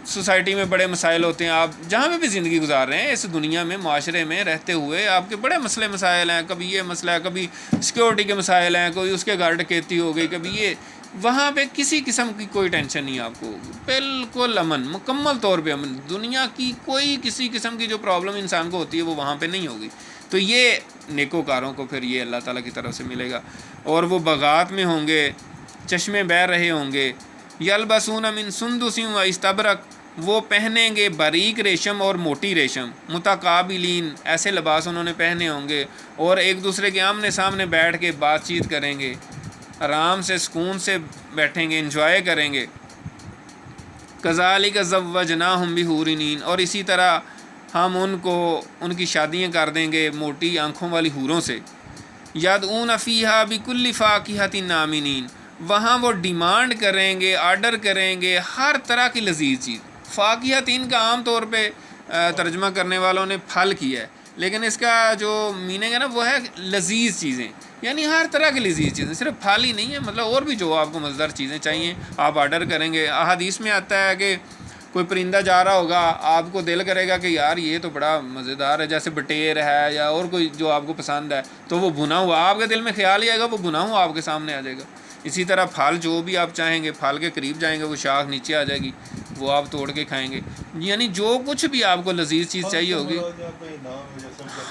سوسائٹی میں بڑے مسائل ہوتے ہیں. آپ جہاں میں بھی زندگی گزار رہے ہیں اس دنیا میں، معاشرے میں رہتے ہوئے آپ کے بڑے مسائل ہیں. کبھی یہ مسئلہ ہے، کبھی سیکورٹی کے مسائل ہیں، کوئی اس کے گھر ڈکیتی ہو گئی، کبھی یہ، وہاں پہ کسی قسم کی کوئی ٹینشن نہیں آپ کو، بالکل امن، مکمل طور پہ امن. دنیا کی کوئی کسی قسم کی جو پرابلم انسان کو ہوتی ہے وہ وہاں پہ نہیں ہوگی. تو یہ نیکوکاروں کو پھر یہ اللہ تعالیٰ کی طرف سے ملے گا. اور وہ باغات میں ہوں گے، چشمے بہہ رہے ہوں گے. یلبسون من سندس و استبرق، وہ پہنیں گے باریک ریشم اور موٹی ریشم. متقابلین، ایسے لباس انہوں نے پہنے ہوں گے اور ایک دوسرے کے آمنے سامنے بیٹھ کے بات چیت کریں گے، آرام سے سکون سے بیٹھیں گے، انجوائے کریں گے. کذالک زوجناہم بحور عین، اور اسی طرح ہم ان کی شادیاں کر دیں گے موٹی آنکھوں والی حوروں سے. یدعون فیہا بکل فاکہۃ آمنین، وہاں وہ ڈیمانڈ کریں گے، آرڈر کریں گے ہر طرح کی لذیذ چیز. فاکہۃ کا عام طور پہ ترجمہ کرنے والوں نے پھل کیا ہے، لیکن اس کا جو میننگ ہے نا وہ ہے لذیذ چیزیں، یعنی ہر طرح کی لذیذ چیزیں، صرف پھل ہی نہیں ہے، مطلب اور بھی جو آپ کو مزیدار چیزیں چاہیے آپ آرڈر کریں گے. احادیث میں آتا ہے کہ کوئی پرندہ جا رہا ہوگا، آپ کو دل کرے گا کہ یار یہ تو بڑا مزیدار ہے، جیسے بٹیر ہے یا اور کوئی جو آپ کو پسند ہے، تو وہ بھنا ہوا آپ کے دل میں خیال ہی آئے گا، وہ بھنا ہوا آپ کے سامنے آ جائے گا. اسی طرح پھل جو بھی آپ چاہیں گے، پھل کے قریب جائیں گے وہ شاخ نیچے آ جائے گی، وہ آپ توڑ کے کھائیں گے. یعنی جو کچھ بھی آپ کو لذیذ چیز چاہیے ہوگی،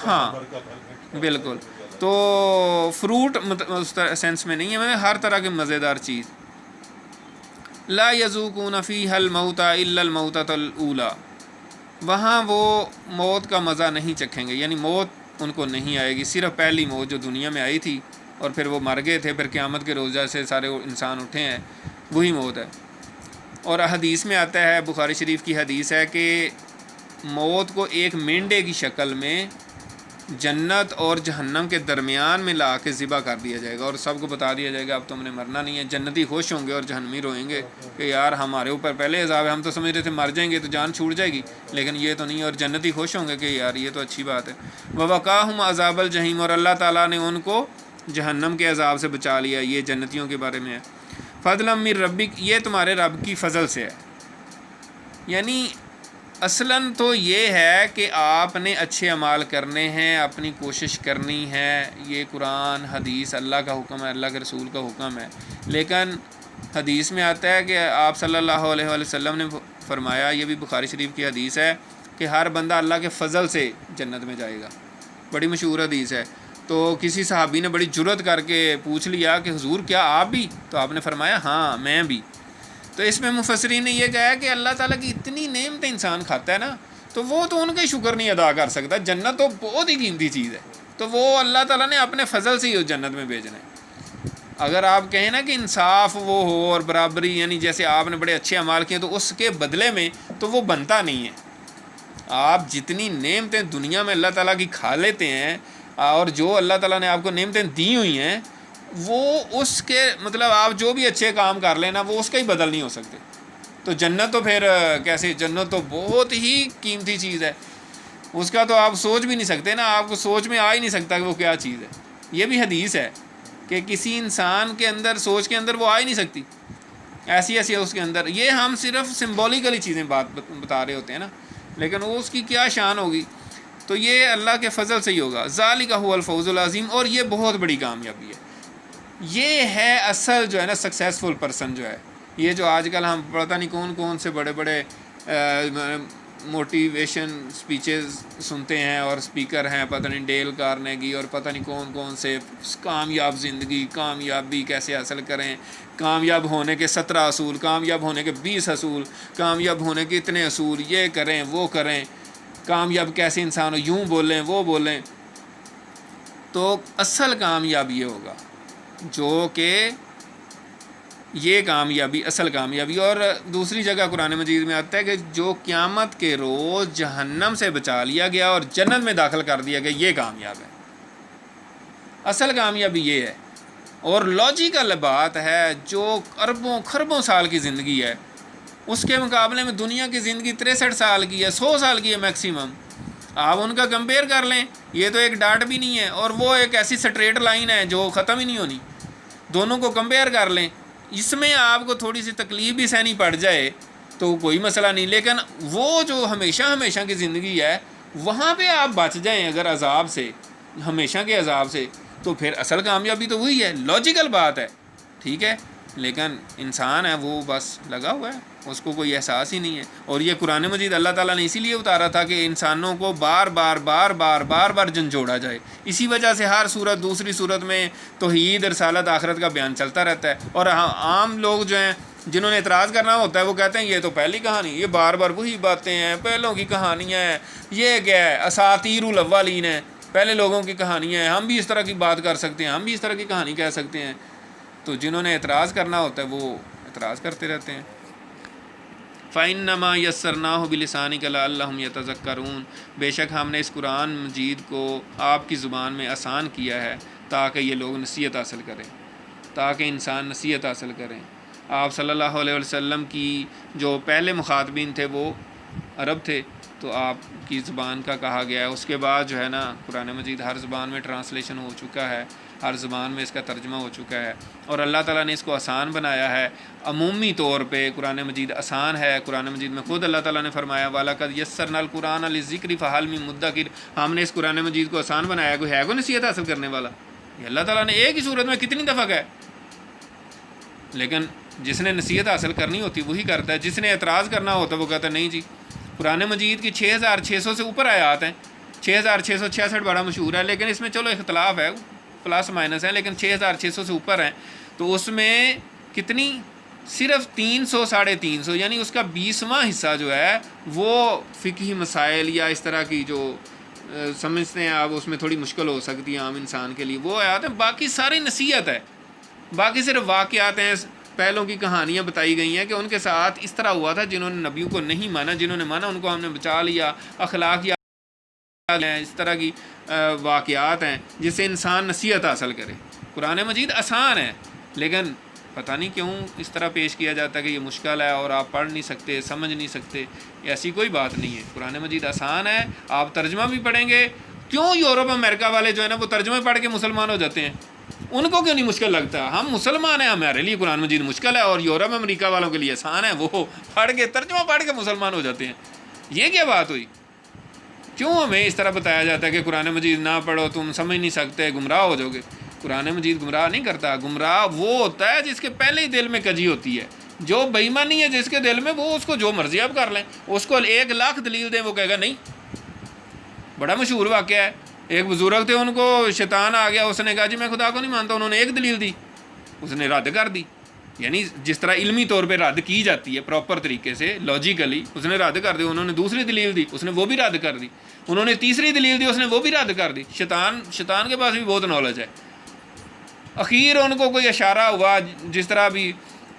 ہاں بالکل. تو فروٹ اس سینس میں نہیں ہے، میں ہر طرح کی مزیدار چیز. لا یذوقون فیہا الموت الا الموتۃ الاولی، وہاں وہ موت کا مزہ نہیں چکھیں گے، یعنی موت ان کو نہیں آئے گی، صرف پہلی موت جو دنیا میں آئی تھی اور پھر وہ مر گئے تھے، پھر قیامت کے روز سے سارے انسان اٹھے ہیں، وہی موت ہے۔ اور حدیث میں آتا ہے، بخاری شریف کی حدیث ہے کہ موت کو ایک مینڈے کی شکل میں جنت اور جہنم کے درمیان میں لا کے ذبح کر دیا جائے گا، اور سب کو بتا دیا جائے گا اب تم نے مرنا نہیں ہے۔ جنتی خوش ہوں گے اور جہنمی روئیں گے کہ یار ہمارے اوپر پہلے عذاب ہے، ہم تو سمجھ رہے تھے مر جائیں گے تو جان چھوٹ جائے گی، لیکن یہ تو نہیں، اور جنتی خوش ہوں گے کہ یار یہ تو اچھی بات ہے۔ وَوَقَاهُمْ عَذَابَ الْجَحِيمِ، اور اللہ تعالیٰ نے ان کو جہنم کے عذاب سے بچا لیا۔ یہ جنتیوں کے بارے میں ہے۔ فَضْلًا مِّن رَبِّكَ، یہ تمہارے رب کی فضل سے ہے، یعنی اصلاً تو یہ ہے کہ آپ نے اچھے اعمال کرنے ہیں، اپنی کوشش کرنی ہے، یہ قرآن حدیث اللہ کا حکم ہے، اللہ کے رسول کا حکم ہے۔ لیکن حدیث میں آتا ہے کہ آپ صلی اللہ علیہ وآلہ وسلم نے فرمایا، یہ بھی بخاری شریف کی حدیث ہے کہ ہر بندہ اللہ کے فضل سے جنت میں جائے گا، بڑی مشہور حدیث ہے۔ تو کسی صحابی نے بڑی جرت کر کے پوچھ لیا کہ حضور کیا آپ بھی؟ تو آپ نے فرمایا ہاں میں بھی۔ تو اس میں مفسرین نے یہ کہا کہ اللہ تعالیٰ کی اتنی نعمتیں انسان کھاتا ہے نا، تو وہ تو ان کا شکر نہیں ادا کر سکتا۔ جنت تو بہت ہی قیمتی چیز ہے، تو وہ اللہ تعالیٰ نے اپنے فضل سے ہی اس جنت میں بھیجنا ہے۔ اگر آپ کہیں نا کہ انصاف وہ ہو اور برابری، یعنی جیسے آپ نے بڑے اچھے اعمال کیے تو اس کے بدلے میں تو وہ بنتا نہیں ہے۔ آپ جتنی نعمتیں دنیا میں اللہ تعالیٰ کی کھا لیتے ہیں، اور جو اللہ تعالیٰ نے آپ کو نعمتیں دی ہوئی ہیں، وہ اس کے مطلب آپ جو بھی اچھے کام کر لینا وہ اس کا ہی بدل نہیں ہو سکتے۔ تو جنت تو پھر کیسے، جنت تو بہت ہی قیمتی چیز ہے، اس کا تو آپ سوچ بھی نہیں سکتے نا، آپ کو سوچ میں آ ہی نہیں سکتا کہ وہ کیا چیز ہے۔ یہ بھی حدیث ہے کہ کسی انسان کے اندر سوچ کے اندر وہ آ ہی نہیں سکتی، ایسی ایسی ہے اس کے اندر۔ یہ ہم صرف سمبولیکلی چیزیں بتا رہے ہوتے ہیں نا، لیکن وہ اس کی کیا شان ہوگی۔ تو یہ اللہ کے فضل سے ہی ہوگا۔ ذالک هو الفوز العظیم، اور یہ بہت بڑی کامیابی ہے۔ یہ ہے اصل جو ہے نا سکسیزفل پرسن جو ہے۔ یہ جو آج کل ہم پتہ نہیں کون کون سے بڑے بڑے موٹیویشن سپیچز سنتے ہیں اور سپیکر ہیں، پتہ نہیں ڈیل کارنیگی اور پتہ نہیں کون کون سے، کامیاب زندگی، کامیابی کیسے حاصل کریں، کامیاب ہونے کے 17 اصول، کامیاب ہونے کے 20 اصول، کامیاب ہونے کے اتنے اصول، یہ کریں وہ کریں، کامیاب کیسے انسان ہو، یوں بولیں وہ بولیں۔ تو اصل کامیاب یہ ہوگا جو کہ یہ کامیابی اصل کامیابی۔ اور دوسری جگہ قرآن مجید میں آتا ہے کہ جو قیامت کے روز جہنم سے بچا لیا گیا اور جنت میں داخل کر دیا گیا، یہ کامیاب ہے۔ اصل کامیابی یہ ہے۔ اور لاجیکل بات ہے، جو اربوں خربوں سال کی زندگی ہے اس کے مقابلے میں دنیا کی زندگی 63 سال کی ہے، 100 سال کی ہے میکسیمم۔ آپ ان کا کمپیئر کر لیں، یہ تو ایک ڈاٹ بھی نہیں ہے، اور وہ ایک ایسی سٹریٹ لائن ہے جو ختم ہی نہیں ہونی۔ دونوں کو کمپیئر کر لیں، اس میں آپ کو تھوڑی سی تکلیف بھی سہنی پڑ جائے تو کوئی مسئلہ نہیں، لیکن وہ جو ہمیشہ ہمیشہ کی زندگی ہے وہاں پہ آپ بچ جائیں اگر عذاب سے، ہمیشہ کے عذاب سے، تو پھر اصل کامیابی تو وہی ہے۔ لاجیکل بات ہے، ٹھیک ہے، لیکن انسان ہے وہ بس لگا ہوا ہے، اس کو کوئی احساس ہی نہیں ہے۔ اور یہ قرآن مجید اللہ تعالیٰ نے اسی لیے اتارا تھا کہ انسانوں کو بار بار جھنجھوڑا جائے۔ اسی وجہ سے ہر صورت دوسری صورت میں توحید، رسالت، آخرت کا بیان چلتا رہتا ہے۔ اور عام لوگ جو ہیں جنہوں نے اعتراض کرنا ہوتا ہے وہ کہتے ہیں یہ تو پہلی کہانی، یہ بار وہی باتیں ہیں، پہلوں کی کہانیاں ہیں، یہ کیا ہے، اساطیر الاولین ہے، پہلے لوگوں کی کہانیاں ہیں، ہم بھی اس طرح کی بات کر سکتے ہیں، ہم بھی اس طرح کی کہانی کہہ سکتے ہیں۔ تو جنہوں نے اعتراض کرنا ہوتا ہے وہ اعتراض کرتے رہتے ہیں۔ فَإِنَّمَا يَسَّرْنَاهُ بِلِسَانِكَ لَعَلَّهُمْ يَتَذَكَّرُونَ، بے شک ہم نے اس قرآن مجید کو آپ کی زبان میں آسان کیا ہے تاکہ یہ لوگ نصیحت حاصل کریں، تاکہ انسان نصیحت حاصل کریں۔ آپ صلی اللہ علیہ وسلم کی جو پہلے مخاطبین تھے وہ عرب تھے، تو آپ کی زبان کا کہا گیا ہے۔ اس کے بعد جو ہے نا قرآن مجید ہر زبان میں ٹرانسلیشن ہو چکا ہے، ہر زبان میں اس کا ترجمہ ہو چکا ہے، اور اللہ تعالیٰ نے اس کو آسان بنایا ہے۔ عمومی طور پہ قرآن مجید آسان ہے۔ قرآن مجید میں خود اللہ تعالیٰ نے فرمایا وَلَقَدْ يَسَّرْنَا الْقُرْآنَ لِلذِّكْرِ فَهَلْ مِن مُدَّكِرٍ، ہم نے اس قرآن مجید کو آسان بنایا، کوئی ہے کوئی نصیحت حاصل کرنے والا؟ یہ اللہ تعالیٰ نے ایک ہی صورت میں کتنی دفعہ کہا ہے، لیکن جس نے نصیحت حاصل کرنی ہوتی وہی کرتا ہے، جس نے اعتراض کرنا ہوتا ہے وہ کہتا ہے نہیں جی۔ قرآن مجید کی 6600 سے اوپر آیات ہیں، 6666 بڑا مشہور ہے، لیکن اس میں چلو اختلاف ہے، پلس مائنس ہے، لیکن 6600 سے اوپر ہیں۔ تو اس میں کتنی، صرف 300 ساڑھے 300، یعنی اس کا 20واں حصہ جو ہے وہ فقہی مسائل یا اس طرح کی جو سمجھتے ہیں آپ اس میں تھوڑی مشکل ہو سکتی ہے عام انسان کے لیے، وہ آیات ہیں، باقی ساری نصیحت ہے، باقی صرف واقعات ہیں، پہلوں کی کہانیاں بتائی گئی ہیں کہ ان کے ساتھ اس طرح ہوا تھا، جنہوں نے نبیوں کو نہیں مانا، جنہوں نے مانا ان کو ہم نے بچا لیا، اخلاقیات ہیں، اس طرح کی واقعات ہیں جس سے انسان نصیحت حاصل کرے۔ قرآن مجید آسان ہے، لیکن پتہ نہیں کیوں اس طرح پیش کیا جاتا ہے کہ یہ مشکل ہے اور آپ پڑھ نہیں سکتے، سمجھ نہیں سکتے۔ ایسی کوئی بات نہیں ہے، قرآن مجید آسان ہے، آپ ترجمہ بھی پڑھیں گے۔ کیوں یورپ امریکہ والے جو ہے نا وہ ترجمے پڑھ کے مسلمان ہو جاتے ہیں؟ ان کو کیوں نہیں مشکل لگتا؟ ہم مسلمان ہیں، ہمارے لیے قرآن مجید مشکل ہے، اور یورپ امریکہ والوں کے لیے آسان ہے، وہ پڑھ کے ترجمہ پڑھ کے مسلمان ہو جاتے ہیں۔ یہ کیا بات ہوئی؟ کیوں ہمیں اس طرح بتایا جاتا ہے کہ قرآن مجید نہ پڑھو، تم سمجھ نہیں سکتے، گمراہ ہو جاؤ گے؟ قرآن مجید گمراہ نہیں کرتا، گمراہ وہ ہوتا ہے جس کے پہلے ہی دل میں کجی ہوتی ہے، جو بے ایمانی ہے جس کے دل میں، وہ اس کو جو مرضی آپ کر لیں، اس کو 1,00,000 دلیل دیں وہ کہے گا نہیں۔ بڑا مشہور واقعہ ہے، ایک بزرگ تھے، ان کو شیطان آ گیا، اس نے کہا جی میں خدا کو نہیں مانتا، انہوں نے ایک دلیل دی، اس نے رد کر دی، یعنی جس طرح علمی طور پہ رد کی جاتی ہے پراپر طریقے سے لاجیکلی، اس نے رد کر دی، انہوں نے دوسری دلیل دی، اس نے وہ بھی رد کر دی، انہوں نے تیسری دلیل دی، اس نے وہ بھی رد کر دی۔ شیطان کے پاس بھی بہت نالج ہے۔ اخیر ان کو کوئی اشارہ ہوا، جس طرح بھی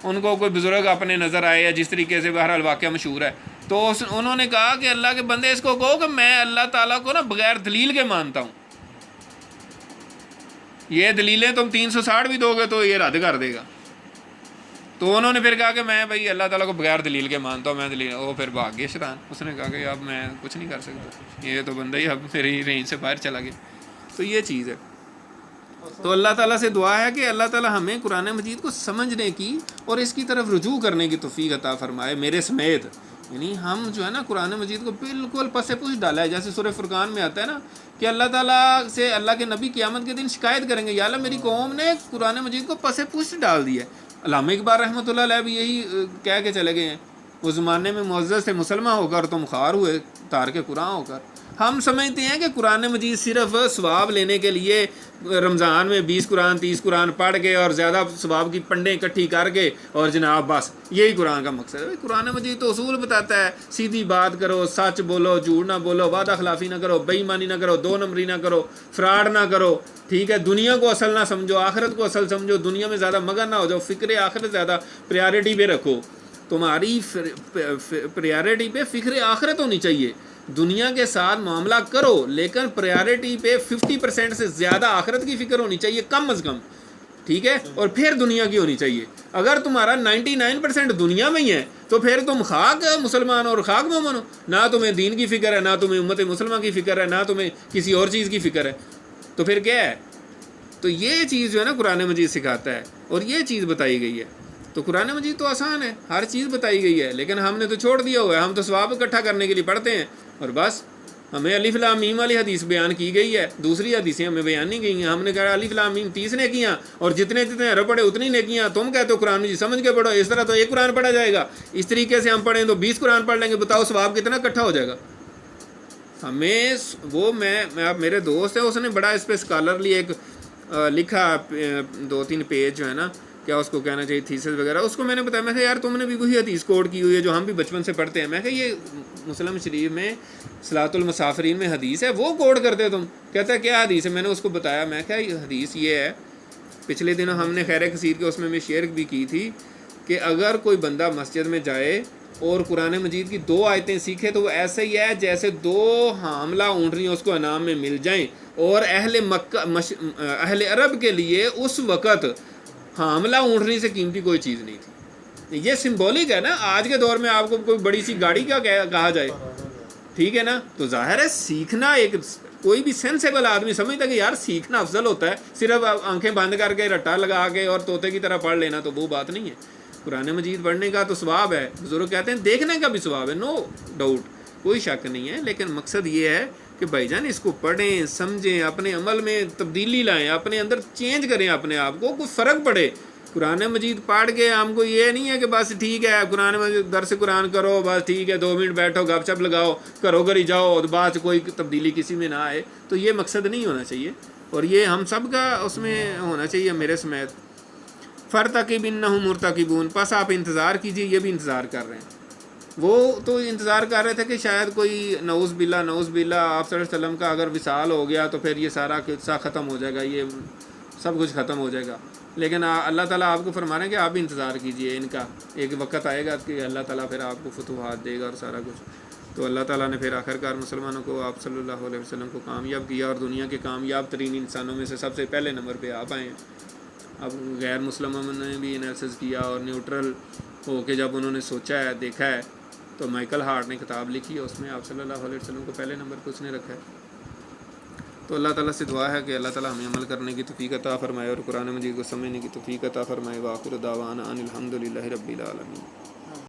ان کو کوئی بزرگ اپنے نظر آئے یا جس طریقے سے بہرحال واقعہ مشہور ہے، تو انہوں نے کہا کہ اللہ کے بندے اس کو کہو کہ میں اللہ تعالیٰ کو نا بغیر دلیل کے مانتا ہوں، یہ دلیلیں تم 360 بھی دو گے تو یہ رد کر دے گا۔ تو انہوں نے پھر کہا کہ میں بھائی اللہ تعالیٰ کو بغیر دلیل کے مانتا ہوں، میں دلیل، وہ پھر بھاگ گیا شیطان، اس نے کہا کہ اب میں کچھ نہیں کر سکتا، یہ تو بندہ ہی اب میری رینج سے باہر چلا گیا۔ تو یہ چیز ہے۔ تو اللہ تعالیٰ سے دعا ہے کہ اللہ تعالیٰ ہمیں قرآن مجید کو سمجھنے کی اور اس کی طرف رجوع کرنے کی توفیق عطا فرمائے، میرے سمیت۔ یعنی ہم جو ہے نا قرآن مجید کو بالکل پس پوچھ ڈالا ہے، جیسے سورہ فرقان میں آتا ہے نا کہ اللہ تعالیٰ سے اللہ کے نبی قیامت کے دن شکایت کریں گے، یا اللہ میری قوم نے قرآن مجید کو پس پوچھ ڈال دیا ہے۔ علامہ اقبال رحمۃ اللہ علیہ بھی یہی کہہ کے چلے گئے ہیں، اس زمانے میں معزز سے مسلمان ہو کر تم خوار ہوئے تارک قرآن ہو کر۔ ہم سمجھتے ہیں کہ قرآن مجید صرف ثواب لینے کے لیے رمضان میں 20 قرآن 30 قرآن پڑھ کے اور زیادہ ثواب کی پنڈیں اکٹھی کر کے اور جناب بس یہی قرآن کا مقصد ہے۔ قرآن مجید تو اصول بتاتا ہے، سیدھی بات کرو، سچ بولو، جھوٹ نہ بولو، وعدہ خلافی نہ کرو، بے ایمانی نہ کرو، 2 نمبری نہ کرو، فراڈ نہ کرو، ٹھیک ہے، دنیا کو اصل نہ سمجھو، آخرت کو اصل سمجھو، دنیا میں زیادہ مگن نہ ہو جاؤ، فکر آخرت زیادہ پریارٹی پہ رکھو، تمہاری پریارٹی پہ فکر آخرت ہونی چاہیے۔ دنیا کے ساتھ معاملہ کرو لیکن پریارٹی پہ 50% سے زیادہ آخرت کی فکر ہونی چاہیے کم از کم، ٹھیک ہے، اور پھر دنیا کی ہونی چاہیے۔ اگر تمہارا 99% دنیا میں ہی ہے تو پھر تم خاک مسلمان اور خاک مومن ہو، نہ تمہیں دین کی فکر ہے، نہ تمہیں امت مسلمہ کی فکر ہے، نہ تمہیں کسی اور چیز کی فکر ہے، تو پھر کیا ہے؟ تو یہ چیز جو ہے نا قرآن مجید سکھاتا ہے، اور یہ چیز بتائی گئی ہے۔ تو قرآن مجید تو آسان ہے، ہر چیز بتائی گئی ہے، لیکن ہم نے تو چھوڑ دیا ہوا ہے، ہم تو ثواب اکٹھا کرنے کے لیے پڑھتے ہیں اور بس۔ ہمیں الف لام میم والی حدیث بیان کی گئی ہے، دوسری حدیثیں ہمیں بیان نہیں گئی ہیں۔ ہم نے کہا الف لام میم 30 نیکیاں، اور جتنے عرب پڑھے اتنی نیکیاں، تم کہتے ہو قرآن مجید سمجھ کے پڑھو، اس طرح تو ایک قرآن پڑھا جائے گا، اس طریقے سے ہم پڑھیں تو 20 قرآن پڑھ لیں گے، بتاؤ ثواب کتنا اکٹھا ہو جائے گا؟ ہمیں وہ میں میرے دوست ہے، اس نے بڑا اس پہ اسکالرلی ایک لکھا 2-3 پیج جو ہے نا، کیا اس کو کہنا چاہیے تھیسس وغیرہ، اس کو میں نے بتایا، میں کہا یار تم نے بھی وہی حدیث کوٹ کی ہوئی ہے جو ہم بھی بچپن سے پڑھتے ہیں۔ میں کہا یہ مسلم شریف میں صلاۃ المسافرین میں حدیث ہے، وہ کوٹ کرتے تم؟ کہتا ہے کیا حدیث ہے؟ میں نے اس کو بتایا، میں کہا یہ حدیث یہ ہے، پچھلے دنوں ہم نے خیر کثیر کے اس میں شیئر بھی کی تھی کہ اگر کوئی بندہ مسجد میں جائے اور قرآن مجید کی 2 آیتیں سیکھے تو وہ ایسے ہی ہے جیسے 2 حاملہ اونٹنیاں اس کو انعام میں مل جائیں، اور اہل عرب کے لیے اس وقت حاملہ اونٹنی سے قیمتی کوئی چیز نہیں تھی۔ یہ سمبولک ہے نا، آج کے دور میں آپ کو کوئی بڑی سی گاڑی کیا کہا جائے، ٹھیک ہے نا؟ تو ظاہر ہے سیکھنا، ایک کوئی بھی سینسیبل آدمی سمجھتا ہے کہ یار سیکھنا افضل ہوتا ہے، صرف آنکھیں بند کر کے رٹا لگا کے اور طوطے کی طرح پڑھ لینا، تو وہ بات نہیں ہے۔ قرآن مجید پڑھنے کا تو ثواب ہے، بزرگ کہتے ہیں دیکھنے کا بھی ثواب ہے، نو ڈاؤٹ، کوئی شک نہیں ہے، لیکن مقصد یہ ہے کہ بھائی جان اس کو پڑھیں، سمجھیں، اپنے عمل میں تبدیلی لائیں، اپنے اندر چینج کریں، اپنے آپ کو کوئی فرق پڑے۔ قرآن مجید پڑھ کے ہم کو یہ نہیں ہے کہ بس ٹھیک ہے قرآن مجید درس قرآن کرو، بس ٹھیک ہے 2 منٹ بیٹھو گپ شپ لگاؤ کرو گھر ہی جاؤ اور بعد کوئی تبدیلی کسی میں نہ آئے، تو یہ مقصد نہیں ہونا چاہیے، اور یہ ہم سب کا اس میں ہونا چاہیے میرے سمیت۔ فرتقب انہم مرتقبون، پس آپ انتظار کیجیے، یہ بھی انتظار کر رہے ہیں۔ وہ تو انتظار کر رہے تھے کہ شاید کوئی نعوذ باللہ آپ صلی اللہ علیہ وسلم کا اگر وصال ہو گیا تو پھر یہ سارا قصہ ختم ہو جائے گا، یہ سب کچھ ختم ہو جائے گا. لیکن اللہ تعالیٰ آپ کو فرما رہے ہیں کہ آپ بھی انتظار کیجئے ان کا، ایک وقت آئے گا کہ اللہ تعالیٰ پھر آپ کو فتوحات دے گا اور سارا کچھ. تو اللہ تعالیٰ نے پھر آخرکار مسلمانوں کو، آپ صلی اللہ علیہ وسلم کو کامیاب کیا، اور دنیا کے کامیاب ترین انسانوں میں سے سب سے پہلے نمبر پہ آپ آئے ہیں. اب غیر مسلموں نے بھی انالیسس کیا اور نیوٹرل ہو کے جب انہوں نے سوچا ہے، دیکھا ہے، تو مائیکل ہارٹ نے کتاب لکھی ہے، اس میں آپ صلی اللہ علیہ وسلم کو پہلے نمبر پہ اس نے رکھا ہے. تو اللہ تعالیٰ سے دعا ہے کہ اللہ تعالیٰ ہمیں عمل کرنے کی توفیق عطا فرمائے اور قرآن مجید کو سمجھنے کی توفیق عطا فرمائے. وآخر دعوانا ان الحمد للہ رب العالمین.